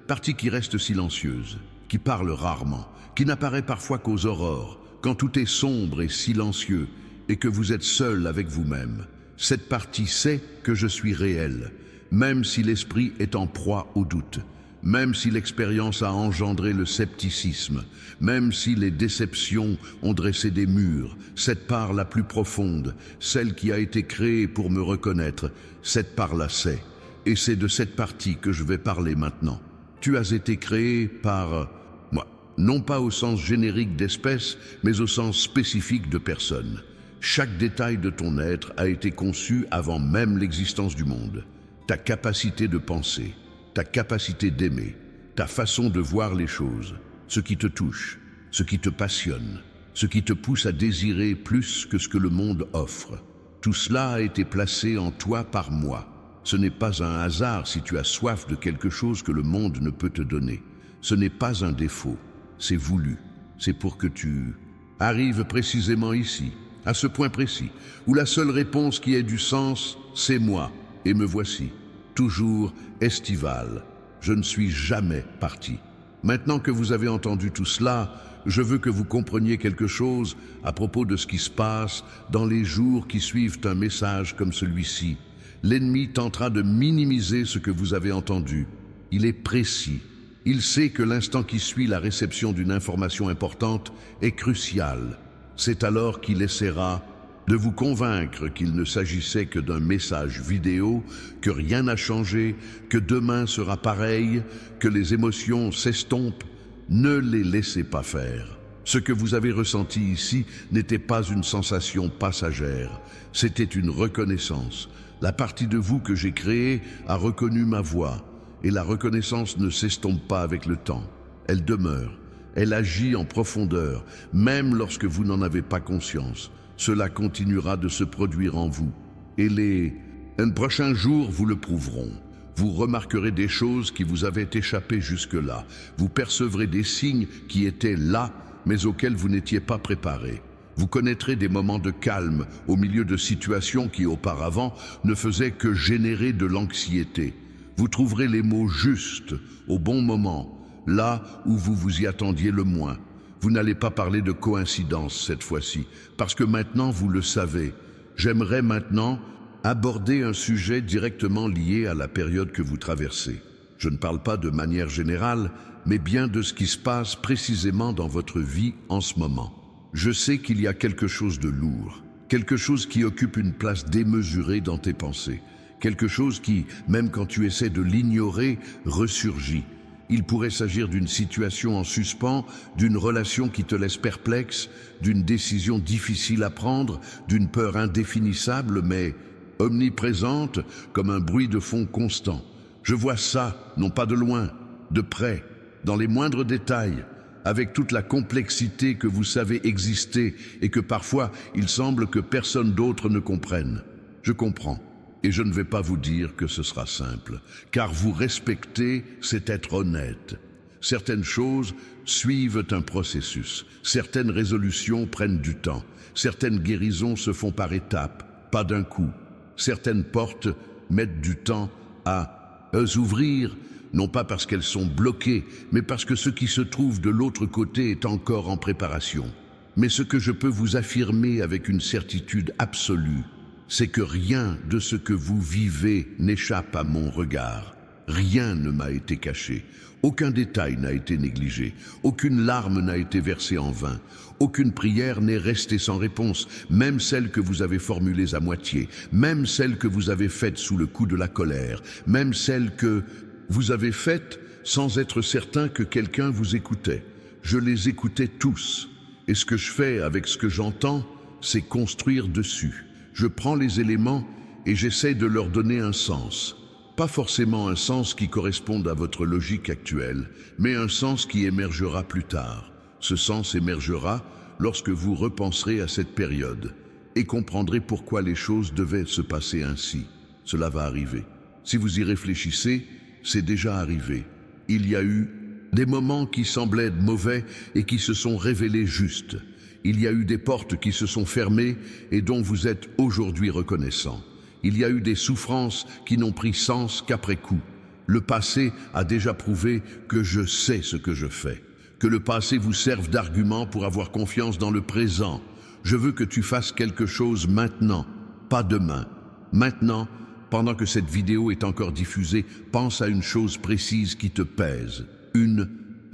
partie qui reste silencieuse, qui parle rarement, qui n'apparaît parfois qu'aux aurores, quand tout est sombre et silencieux et que vous êtes seul avec vous-même. Cette partie sait que je suis réel, même si l'esprit est en proie au doute, même si l'expérience a engendré le scepticisme, même si les déceptions ont dressé des murs. Cette part la plus profonde, celle qui a été créée pour me reconnaître, cette part-là sait. Et c'est de cette partie que je vais parler maintenant. Tu as été créé par moi, non pas au sens générique d'espèce, mais au sens spécifique de personne. Chaque détail de ton être a été conçu avant même l'existence du monde. Ta capacité de penser, ta capacité d'aimer, ta façon de voir les choses, ce qui te touche, ce qui te passionne, ce qui te pousse à désirer plus que ce que le monde offre. Tout cela a été placé en toi par moi. Ce n'est pas un hasard si tu as soif de quelque chose que le monde ne peut te donner. Ce n'est pas un défaut, c'est voulu. C'est pour que tu arrives précisément ici, à ce point précis, où la seule réponse qui ait du sens, c'est moi, et me voici, toujours estival. Je ne suis jamais parti. Maintenant que vous avez entendu tout cela, je veux que vous compreniez quelque chose à propos de ce qui se passe dans les jours qui suivent un message comme celui-ci. L'ennemi tentera de minimiser ce que vous avez entendu. Il est précis. Il sait que l'instant qui suit la réception d'une information importante est crucial. C'est alors qu'il essaiera de vous convaincre qu'il ne s'agissait que d'un message vidéo, que rien n'a changé, que demain sera pareil, que les émotions s'estompent. Ne les laissez pas faire. Ce que vous avez ressenti ici n'était pas une sensation passagère, c'était une reconnaissance. La partie de vous que j'ai créée a reconnu ma voix, et la reconnaissance ne s'estompe pas avec le temps. Elle demeure, elle agit en profondeur, même lorsque vous n'en avez pas conscience. Cela continuera de se produire en vous. Et un prochain jour vous le prouveront. Vous remarquerez des choses qui vous avaient échappé jusque-là. Vous percevrez des signes qui étaient là, mais auxquels vous n'étiez pas préparé. Vous connaîtrez des moments de calme au milieu de situations qui auparavant ne faisaient que générer de l'anxiété. Vous trouverez les mots justes au bon moment, là où vous vous y attendiez le moins. Vous n'allez pas parler de coïncidence cette fois-ci, parce que maintenant vous le savez. J'aimerais maintenant aborder un sujet directement lié à la période que vous traversez. Je ne parle pas de manière générale, mais bien de ce qui se passe précisément dans votre vie en ce moment. Je sais qu'il y a quelque chose de lourd, quelque chose qui occupe une place démesurée dans tes pensées, quelque chose qui, même quand tu essaies de l'ignorer, ressurgit. Il pourrait s'agir d'une situation en suspens, d'une relation qui te laisse perplexe, d'une décision difficile à prendre, d'une peur indéfinissable mais omniprésente comme un bruit de fond constant. Je vois ça, non pas de loin, de près, dans les moindres détails, avec toute la complexité que vous savez exister et que parfois il semble que personne d'autre ne comprenne. Je comprends. Et je ne vais pas vous dire que ce sera simple, car vous respecter, c'est être honnête. Certaines choses suivent un processus, certaines résolutions prennent du temps, certaines guérisons se font par étapes, pas d'un coup. Certaines portes mettent du temps à s'ouvrir, non pas parce qu'elles sont bloquées, mais parce que ce qui se trouve de l'autre côté est encore en préparation. Mais ce que je peux vous affirmer avec une certitude absolue, c'est que rien de ce que vous vivez n'échappe à mon regard. Rien ne m'a été caché. Aucun détail n'a été négligé. Aucune larme n'a été versée en vain. Aucune prière n'est restée sans réponse, même celles que vous avez formulées à moitié, même celles que vous avez faites sous le coup de la colère, même celles que vous avez faites sans être certain que quelqu'un vous écoutait. Je les écoutais tous. Et ce que je fais avec ce que j'entends, c'est construire dessus. Je prends les éléments et j'essaie de leur donner un sens. Pas forcément un sens qui corresponde à votre logique actuelle, mais un sens qui émergera plus tard. Ce sens émergera lorsque vous repenserez à cette période et comprendrez pourquoi les choses devaient se passer ainsi. Cela va arriver. Si vous y réfléchissez, c'est déjà arrivé. Il y a eu des moments qui semblaient mauvais et qui se sont révélés justes. Il y a eu des portes qui se sont fermées et dont vous êtes aujourd'hui reconnaissant. Il y a eu des souffrances qui n'ont pris sens qu'après coup. Le passé a déjà prouvé que je sais ce que je fais. Que le passé vous serve d'argument pour avoir confiance dans le présent. Je veux que tu fasses quelque chose maintenant, pas demain. Maintenant, pendant que cette vidéo est encore diffusée, pense à une chose précise qui te pèse. Une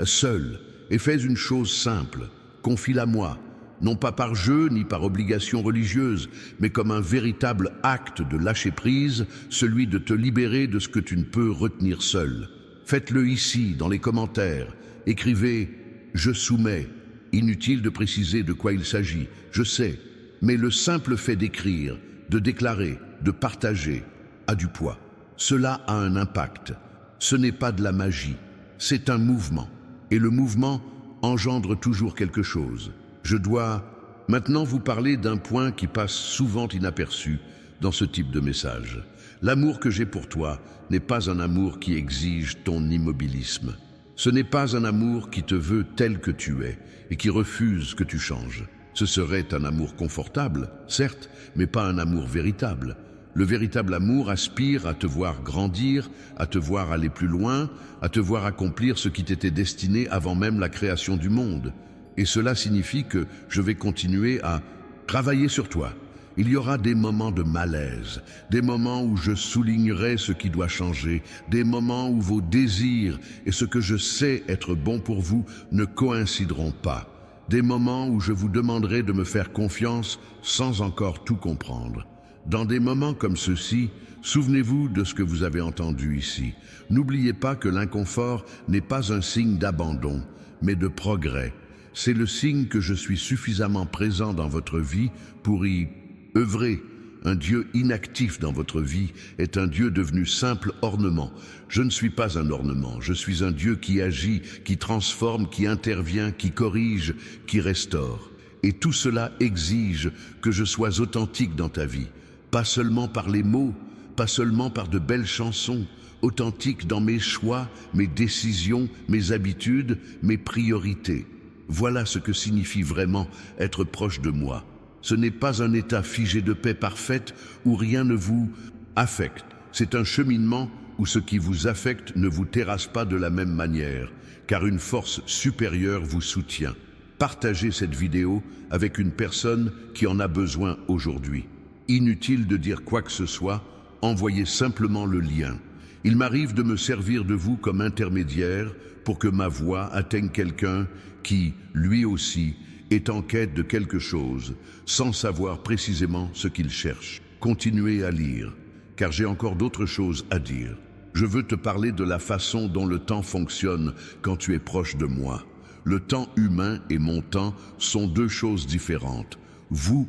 seule. Et fais une chose simple. Confie-la moi. Non pas par jeu ni par obligation religieuse, mais comme un véritable acte de lâcher prise, celui de te libérer de ce que tu ne peux retenir seul. Faites-le ici, dans les commentaires. Écrivez « Je soumets ». Inutile de préciser de quoi il s'agit, je sais, mais le simple fait d'écrire, de déclarer, de partager, a du poids. Cela a un impact. Ce n'est pas de la magie, c'est un mouvement. Et le mouvement engendre toujours quelque chose. Je dois maintenant vous parler d'un point qui passe souvent inaperçu dans ce type de message. L'amour que j'ai pour toi n'est pas un amour qui exige ton immobilisme. Ce n'est pas un amour qui te veut tel que tu es et qui refuse que tu changes. Ce serait un amour confortable, certes, mais pas un amour véritable. Le véritable amour aspire à te voir grandir, à te voir aller plus loin, à te voir accomplir ce qui t'était destiné avant même la création du monde. Et cela signifie que je vais continuer à travailler sur toi. Il y aura des moments de malaise, des moments où je soulignerai ce qui doit changer, des moments où vos désirs et ce que je sais être bon pour vous ne coïncideront pas, des moments où je vous demanderai de me faire confiance sans encore tout comprendre. Dans des moments comme ceux-ci, souvenez-vous de ce que vous avez entendu ici. N'oubliez pas que l'inconfort n'est pas un signe d'abandon, mais de progrès. C'est le signe que je suis suffisamment présent dans votre vie pour y œuvrer. Un Dieu inactif dans votre vie est un Dieu devenu simple ornement. Je ne suis pas un ornement, je suis un Dieu qui agit, qui transforme, qui intervient, qui corrige, qui restaure. Et tout cela exige que je sois authentique dans ta vie, pas seulement par les mots, pas seulement par de belles chansons, authentique dans mes choix, mes décisions, mes habitudes, mes priorités. Voilà ce que signifie vraiment être proche de moi. Ce n'est pas un état figé de paix parfaite où rien ne vous affecte. C'est un cheminement où ce qui vous affecte ne vous terrasse pas de la même manière, car une force supérieure vous soutient. Partagez cette vidéo avec une personne qui en a besoin aujourd'hui. Inutile de dire quoi que ce soit, envoyez simplement le lien. Il m'arrive de me servir de vous comme intermédiaire pour que ma voix atteigne quelqu'un qui, lui aussi, est en quête de quelque chose, sans savoir précisément ce qu'il cherche. Continuez à lire, car j'ai encore d'autres choses à dire. Je veux te parler de la façon dont le temps fonctionne quand tu es proche de moi. Le temps humain et mon temps sont deux choses différentes. Vous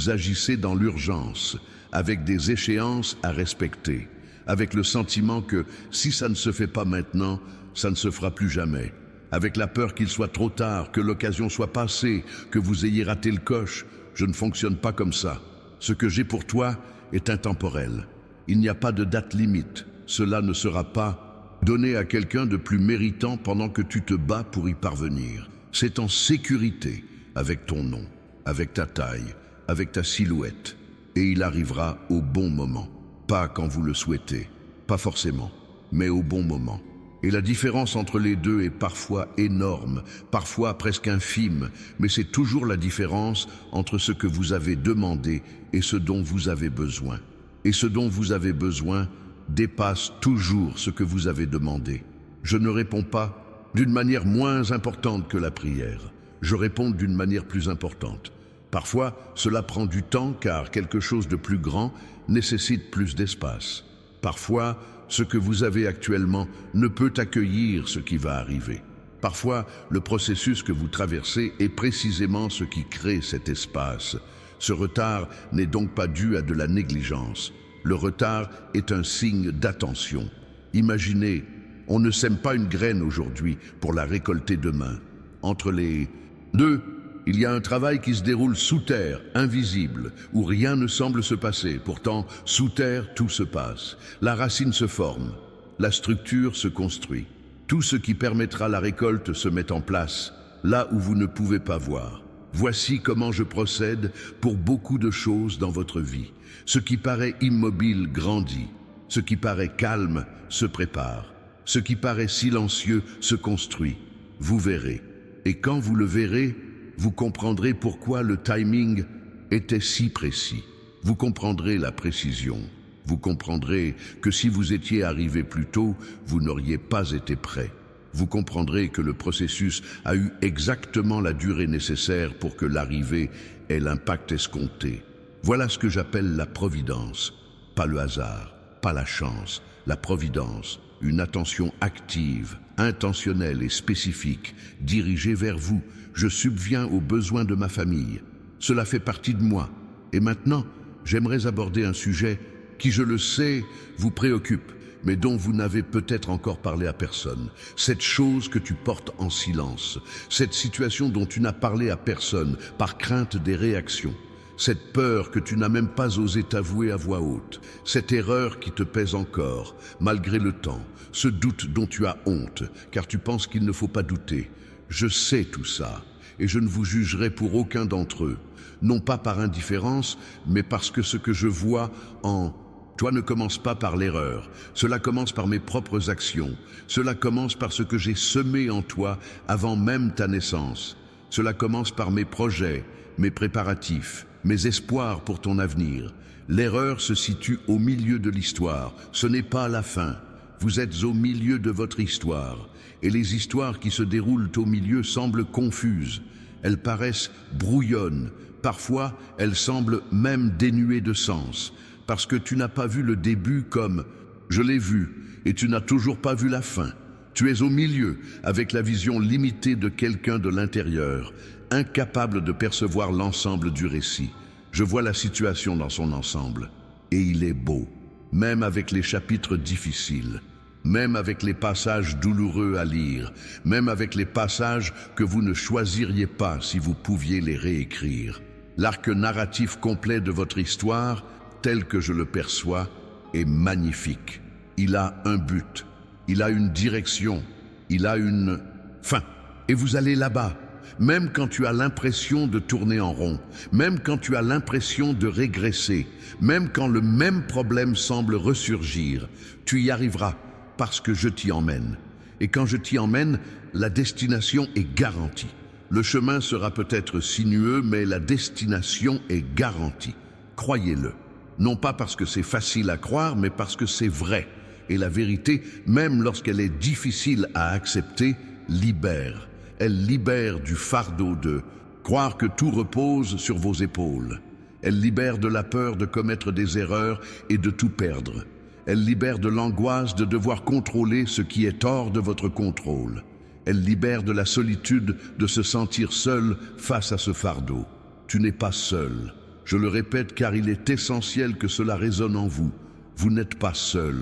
agissez dans l'urgence, avec des échéances à respecter, avec le sentiment que si ça ne se fait pas maintenant, ça ne se fera plus jamais. Avec la peur qu'il soit trop tard, que l'occasion soit passée, que vous ayez raté le coche. Je ne fonctionne pas comme ça. Ce que j'ai pour toi est intemporel. Il n'y a pas de date limite. Cela ne sera pas donné à quelqu'un de plus méritant pendant que tu te bats pour y parvenir. C'est en sécurité avec ton nom, avec ta taille, avec ta silhouette. Et il arrivera au bon moment. Pas quand vous le souhaitez, pas forcément, mais au bon moment. Et la différence entre les deux est parfois énorme, parfois presque infime, mais c'est toujours la différence entre ce que vous avez demandé et ce dont vous avez besoin. Et ce dont vous avez besoin dépasse toujours ce que vous avez demandé. Je ne réponds pas d'une manière moins importante que la prière. Je réponds d'une manière plus importante. Parfois, cela prend du temps car quelque chose de plus grand nécessite plus d'espace. Parfois, ce que vous avez actuellement ne peut accueillir ce qui va arriver. Parfois, le processus que vous traversez est précisément ce qui crée cet espace. Ce retard n'est donc pas dû à de la négligence. Le retard est un signe d'attention. Imaginez, on ne sème pas une graine aujourd'hui pour la récolter demain. Entre les deux, il y a un travail qui se déroule sous terre, invisible, où rien ne semble se passer. Pourtant, sous terre, tout se passe. La racine se forme, la structure se construit. Tout ce qui permettra la récolte se met en place, là où vous ne pouvez pas voir. Voici comment je procède pour beaucoup de choses dans votre vie. Ce qui paraît immobile grandit. Ce qui paraît calme se prépare. Ce qui paraît silencieux se construit. Vous verrez. Et quand vous le verrez, vous comprendrez pourquoi le timing était si précis. Vous comprendrez la précision. Vous comprendrez que si vous étiez arrivé plus tôt, vous n'auriez pas été prêt. Vous comprendrez que le processus a eu exactement la durée nécessaire pour que l'arrivée ait l'impact escompté. Voilà ce que j'appelle la providence. Pas le hasard, pas la chance, la providence. Une attention active, intentionnelle et spécifique, dirigée vers vous. Je subviens aux besoins de ma famille. Cela fait partie de moi. Et maintenant, j'aimerais aborder un sujet qui, je le sais, vous préoccupe, mais dont vous n'avez peut-être encore parlé à personne. Cette chose que tu portes en silence. Cette situation dont tu n'as parlé à personne, par crainte des réactions. Cette peur que tu n'as même pas osé t'avouer à voix haute, cette erreur qui te pèse encore, malgré le temps, ce doute dont tu as honte, car tu penses qu'il ne faut pas douter. Je sais tout ça, et je ne vous jugerai pour aucun d'entre eux, non pas par indifférence, mais parce que ce que je vois en toi ne commence pas par l'erreur, cela commence par mes propres actions, cela commence par ce que j'ai semé en toi avant même ta naissance, cela commence par mes projets, mes préparatifs, mes espoirs pour ton avenir. L'erreur se situe au milieu de l'histoire, ce n'est pas la fin. Vous êtes au milieu de votre histoire, et les histoires qui se déroulent au milieu semblent confuses. Elles paraissent brouillonnes, parfois elles semblent même dénuées de sens, parce que tu n'as pas vu le début comme « je l'ai vu » et tu n'as toujours pas vu la fin. Tu es au milieu, avec la vision limitée de quelqu'un de l'intérieur, incapable de percevoir l'ensemble du récit. Je vois la situation dans son ensemble, et il est beau, même avec les chapitres difficiles, même avec les passages douloureux à lire, même avec les passages que vous ne choisiriez pas si vous pouviez les réécrire. L'arc narratif complet de votre histoire, tel que je le perçois, est magnifique. Il a un but, il a une direction, il a une fin. Et vous allez là-bas, même quand tu as l'impression de tourner en rond, même quand tu as l'impression de régresser, même quand le même problème semble ressurgir, tu y arriveras parce que je t'y emmène. Et quand je t'y emmène, la destination est garantie. Le chemin sera peut-être sinueux, mais la destination est garantie. Croyez-le. Non pas parce que c'est facile à croire, mais parce que c'est vrai. Et la vérité, même lorsqu'elle est difficile à accepter, libère. Elle libère du fardeau de croire que tout repose sur vos épaules. Elle libère de la peur de commettre des erreurs et de tout perdre. Elle libère de l'angoisse de devoir contrôler ce qui est hors de votre contrôle. Elle libère de la solitude de se sentir seul face à ce fardeau. Tu n'es pas seul. Je le répète car il est essentiel que cela résonne en vous. Vous n'êtes pas seul.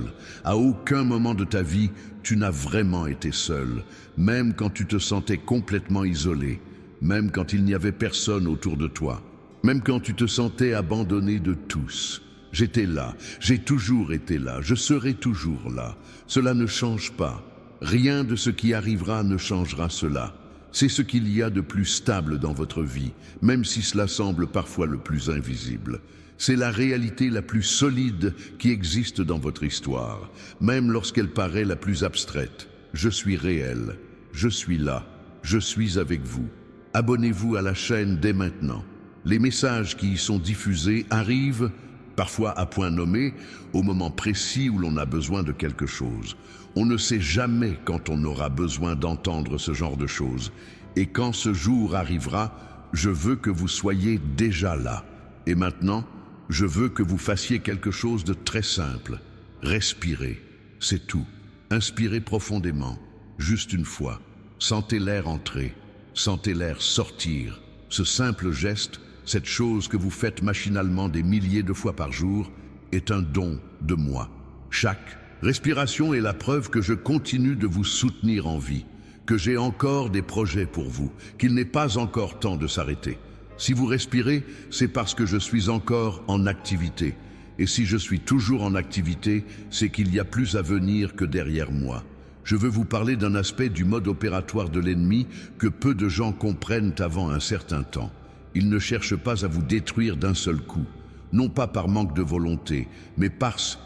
À aucun moment de ta vie, tu n'as vraiment été seul. Même quand tu te sentais complètement isolé. Même quand il n'y avait personne autour de toi. Même quand tu te sentais abandonné de tous. J'étais là. J'ai toujours été là. Je serai toujours là. Cela ne change pas. Rien de ce qui arrivera ne changera cela. C'est ce qu'il y a de plus stable dans votre vie, même si cela semble parfois le plus invisible. C'est la réalité la plus solide qui existe dans votre histoire, même lorsqu'elle paraît la plus abstraite. Je suis réel, je suis là, je suis avec vous. Abonnez-vous à la chaîne dès maintenant. Les messages qui y sont diffusés arrivent, parfois à point nommé, au moment précis où l'on a besoin de quelque chose. On ne sait jamais quand on aura besoin d'entendre ce genre de choses. Et quand ce jour arrivera, je veux que vous soyez déjà là. Et maintenant, je veux que vous fassiez quelque chose de très simple. Respirez, c'est tout. Inspirez profondément, juste une fois. Sentez l'air entrer, sentez l'air sortir. Ce simple geste, cette chose que vous faites machinalement des milliers de fois par jour, est un don de moi. Chaque respiration est la preuve que je continue de vous soutenir en vie, que j'ai encore des projets pour vous, qu'il n'est pas encore temps de s'arrêter. Si vous respirez, c'est parce que je suis encore en activité. Et si je suis toujours en activité, c'est qu'il y a plus à venir que derrière moi. Je veux vous parler d'un aspect du mode opératoire de l'ennemi que peu de gens comprennent avant un certain temps. Il ne cherche pas à vous détruire d'un seul coup, non pas par manque de volonté, mais parce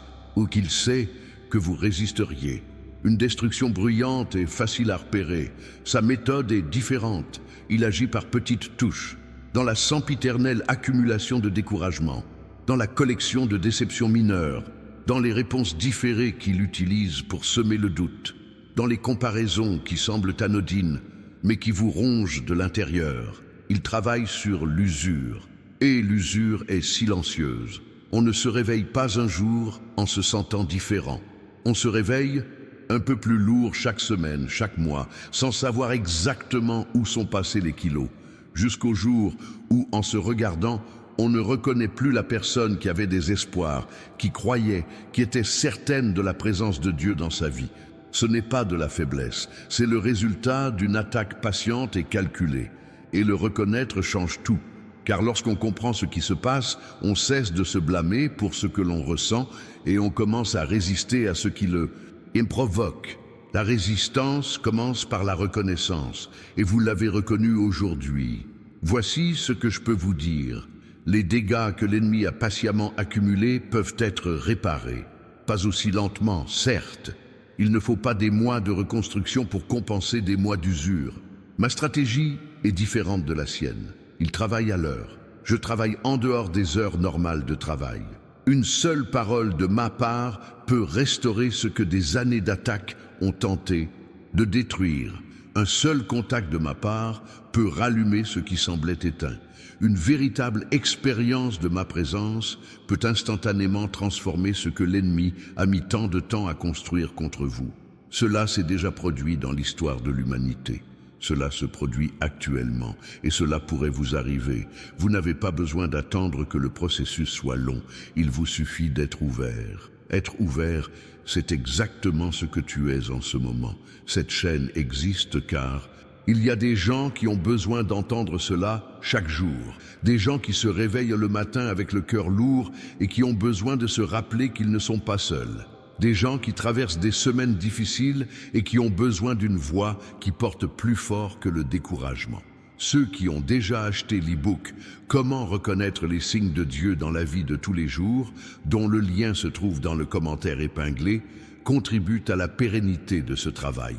qu'il sait que vous résisteriez. Une destruction bruyante et facile à repérer. Sa méthode est différente. Il agit par petites touches, dans la sempiternelle accumulation de découragement, dans la collection de déceptions mineures, dans les réponses différées qu'il utilise pour semer le doute, dans les comparaisons qui semblent anodines, mais qui vous rongent de l'intérieur. Il travaille sur l'usure, et l'usure est silencieuse. On ne se réveille pas un jour en se sentant différent. On se réveille un peu plus lourd chaque semaine, chaque mois, sans savoir exactement où sont passés les kilos, jusqu'au jour où, en se regardant, on ne reconnaît plus la personne qui avait des espoirs, qui croyait, qui était certaine de la présence de Dieu dans sa vie. Ce n'est pas de la faiblesse, c'est le résultat d'une attaque patiente et calculée. Et le reconnaître change tout. Car lorsqu'on comprend ce qui se passe, on cesse de se blâmer pour ce que l'on ressent et on commence à résister à ce qui le provoque. La résistance commence par la reconnaissance, et vous l'avez reconnu aujourd'hui. Voici ce que je peux vous dire. Les dégâts que l'ennemi a patiemment accumulés peuvent être réparés. Pas aussi lentement, certes. Il ne faut pas des mois de reconstruction pour compenser des mois d'usure. Ma stratégie est différente de la sienne. Il travaille à l'heure. Je travaille en dehors des heures normales de travail. Une seule parole de ma part peut restaurer ce que des années d'attaque ont tenté de détruire. Un seul contact de ma part peut rallumer ce qui semblait éteint. Une véritable expérience de ma présence peut instantanément transformer ce que l'ennemi a mis tant de temps à construire contre vous. Cela s'est déjà produit dans l'histoire de l'humanité. Cela se produit actuellement et cela pourrait vous arriver. Vous n'avez pas besoin d'attendre que le processus soit long. Il vous suffit d'être ouvert. Être ouvert, c'est exactement ce que tu es en ce moment. Cette chaîne existe car il y a des gens qui ont besoin d'entendre cela chaque jour. Des gens qui se réveillent le matin avec le cœur lourd et qui ont besoin de se rappeler qu'ils ne sont pas seuls. Des gens qui traversent des semaines difficiles et qui ont besoin d'une voix qui porte plus fort que le découragement. Ceux qui ont déjà acheté l'e-book « Comment reconnaître les signes de Dieu dans la vie de tous les jours », dont le lien se trouve dans le commentaire épinglé, contribuent à la pérennité de ce travail.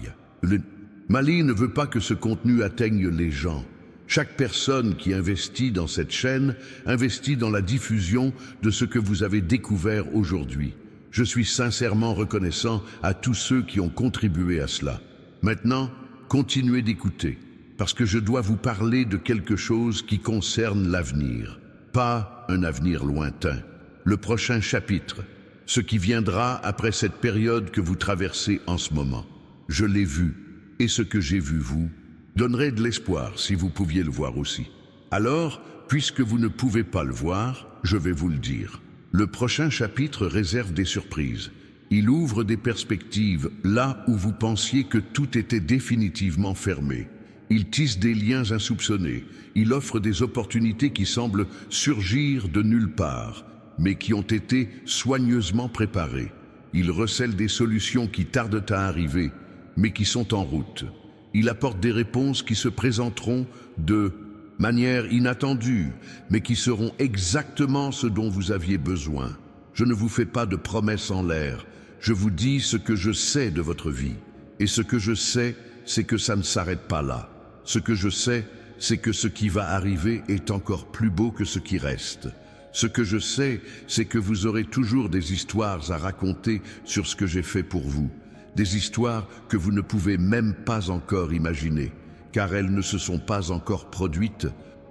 Mali ne veut pas que ce contenu atteigne les gens. Chaque personne qui investit dans cette chaîne investit dans la diffusion de ce que vous avez découvert aujourd'hui. Je suis sincèrement reconnaissant à tous ceux qui ont contribué à cela. Maintenant, continuez d'écouter, parce que je dois vous parler de quelque chose qui concerne l'avenir. Pas un avenir lointain. Le prochain chapitre, ce qui viendra après cette période que vous traversez en ce moment. Je l'ai vu, et ce que j'ai vu vous, donnerait de l'espoir si vous pouviez le voir aussi. Alors, puisque vous ne pouvez pas le voir, je vais vous le dire. Le prochain chapitre réserve des surprises. Il ouvre des perspectives là où vous pensiez que tout était définitivement fermé. Il tisse des liens insoupçonnés. Il offre des opportunités qui semblent surgir de nulle part, mais qui ont été soigneusement préparées. Il recèle des solutions qui tardent à arriver, mais qui sont en route. Il apporte des réponses qui se présenteront de manière inattendue, mais qui seront exactement ce dont vous aviez besoin. Je ne vous fais pas de promesses en l'air. Je vous dis ce que je sais de votre vie. Et ce que je sais, c'est que ça ne s'arrête pas là. Ce que je sais, c'est que ce qui va arriver est encore plus beau que ce qui reste. Ce que je sais, c'est que vous aurez toujours des histoires à raconter sur ce que j'ai fait pour vous. Des histoires que vous ne pouvez même pas encore imaginer, car elles ne se sont pas encore produites,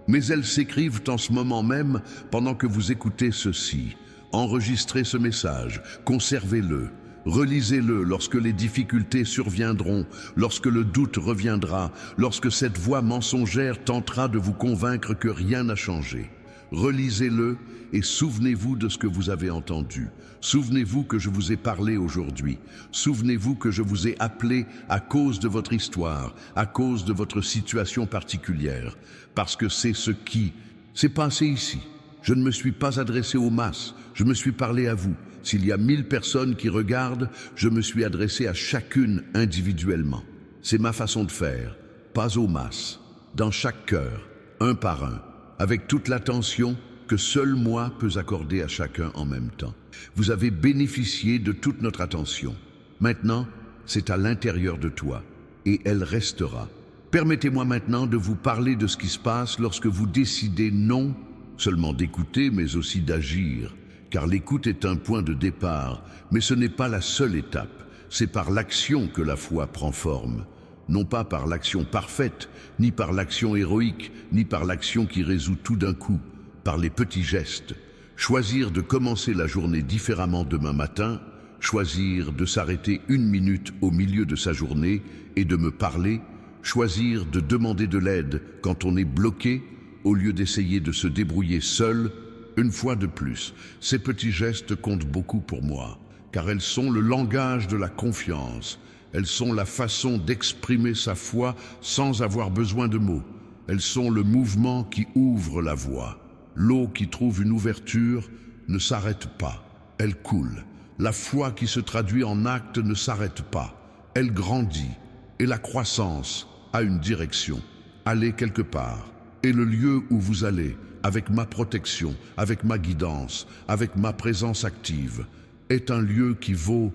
mais elles s'écrivent en ce moment même pendant que vous écoutez ceci. Enregistrez ce message, conservez-le, relisez-le lorsque les difficultés surviendront, lorsque le doute reviendra, lorsque cette voix mensongère tentera de vous convaincre que rien n'a changé. Relisez-le et souvenez-vous de ce que vous avez entendu. Souvenez-vous que je vous ai parlé aujourd'hui. Souvenez-vous que je vous ai appelé à cause de votre histoire, à cause de votre situation particulière. Parce que c'est ce qui s'est passé ici. Je ne me suis pas adressé aux masses, je me suis parlé à vous. S'il y a 1000 personnes qui regardent, je me suis adressé à chacune individuellement. C'est ma façon de faire, pas aux masses, dans chaque cœur, un par un, avec toute l'attention que seul moi peux accorder à chacun en même temps. Vous avez bénéficié de toute notre attention. Maintenant, c'est à l'intérieur de toi, et elle restera. Permettez-moi maintenant de vous parler de ce qui se passe lorsque vous décidez non seulement d'écouter, mais aussi d'agir. Car l'écoute est un point de départ, mais ce n'est pas la seule étape. C'est par l'action que la foi prend forme. Non pas par l'action parfaite, ni par l'action héroïque, ni par l'action qui résout tout d'un coup, par les petits gestes. Choisir de commencer la journée différemment demain matin, choisir de s'arrêter 1 minute au milieu de sa journée et de me parler, choisir de demander de l'aide quand on est bloqué, au lieu d'essayer de se débrouiller seul. Une fois de plus, ces petits gestes comptent beaucoup pour moi, car elles sont le langage de la confiance. Elles sont la façon d'exprimer sa foi sans avoir besoin de mots. Elles sont le mouvement qui ouvre la voie. L'eau qui trouve une ouverture ne s'arrête pas, elle coule. La foi qui se traduit en acte ne s'arrête pas, elle grandit. Et la croissance a une direction, allez quelque part. Et le lieu où vous allez, avec ma protection, avec ma guidance, avec ma présence active, est un lieu qui vaut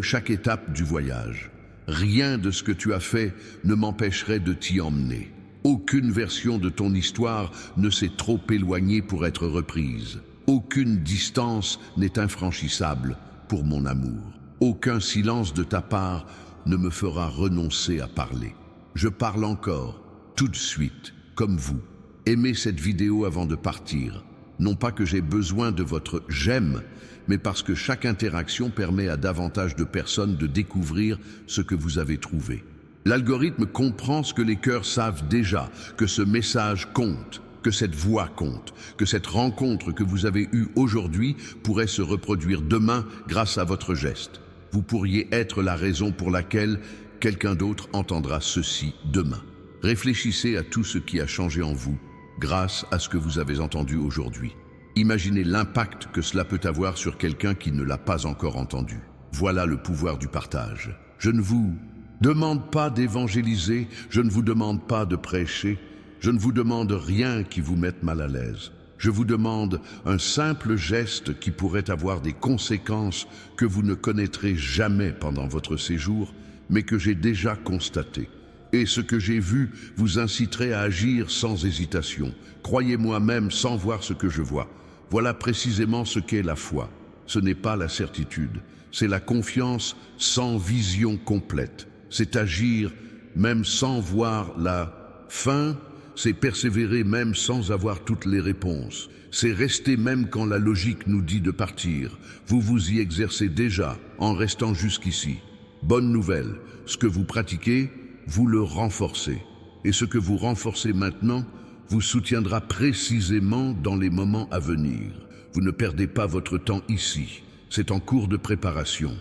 chaque étape du voyage. Rien de ce que tu as fait ne m'empêcherait de t'y emmener. Aucune version de ton histoire ne s'est trop éloignée pour être reprise. Aucune distance n'est infranchissable pour mon amour. Aucun silence de ta part ne me fera renoncer à parler. Je parle encore, tout de suite, comme vous. Aimez cette vidéo avant de partir. Non pas que j'ai besoin de votre j'aime, mais parce que chaque interaction permet à davantage de personnes de découvrir ce que vous avez trouvé. L'algorithme comprend ce que les cœurs savent déjà, que ce message compte, que cette voix compte, que cette rencontre que vous avez eue aujourd'hui pourrait se reproduire demain grâce à votre geste. Vous pourriez être la raison pour laquelle quelqu'un d'autre entendra ceci demain. Réfléchissez à tout ce qui a changé en vous grâce à ce que vous avez entendu aujourd'hui. Imaginez l'impact que cela peut avoir sur quelqu'un qui ne l'a pas encore entendu. Voilà le pouvoir du partage. Je ne vous demande pas d'évangéliser, je ne vous demande pas de prêcher, je ne vous demande rien qui vous mette mal à l'aise. Je vous demande un simple geste qui pourrait avoir des conséquences que vous ne connaîtrez jamais pendant votre séjour, mais que j'ai déjà constaté. Et ce que j'ai vu vous inciterait à agir sans hésitation. Croyez-moi même sans voir ce que je vois. Voilà précisément ce qu'est la foi. Ce n'est pas la certitude, c'est la confiance sans vision complète. C'est agir même sans voir la fin, c'est persévérer même sans avoir toutes les réponses. C'est rester même quand la logique nous dit de partir. Vous vous y exercez déjà en restant jusqu'ici. Bonne nouvelle, ce que vous pratiquez, vous le renforcez. Et ce que vous renforcez maintenant vous soutiendra précisément dans les moments à venir. Vous ne perdez pas votre temps ici. C'est en cours de préparation.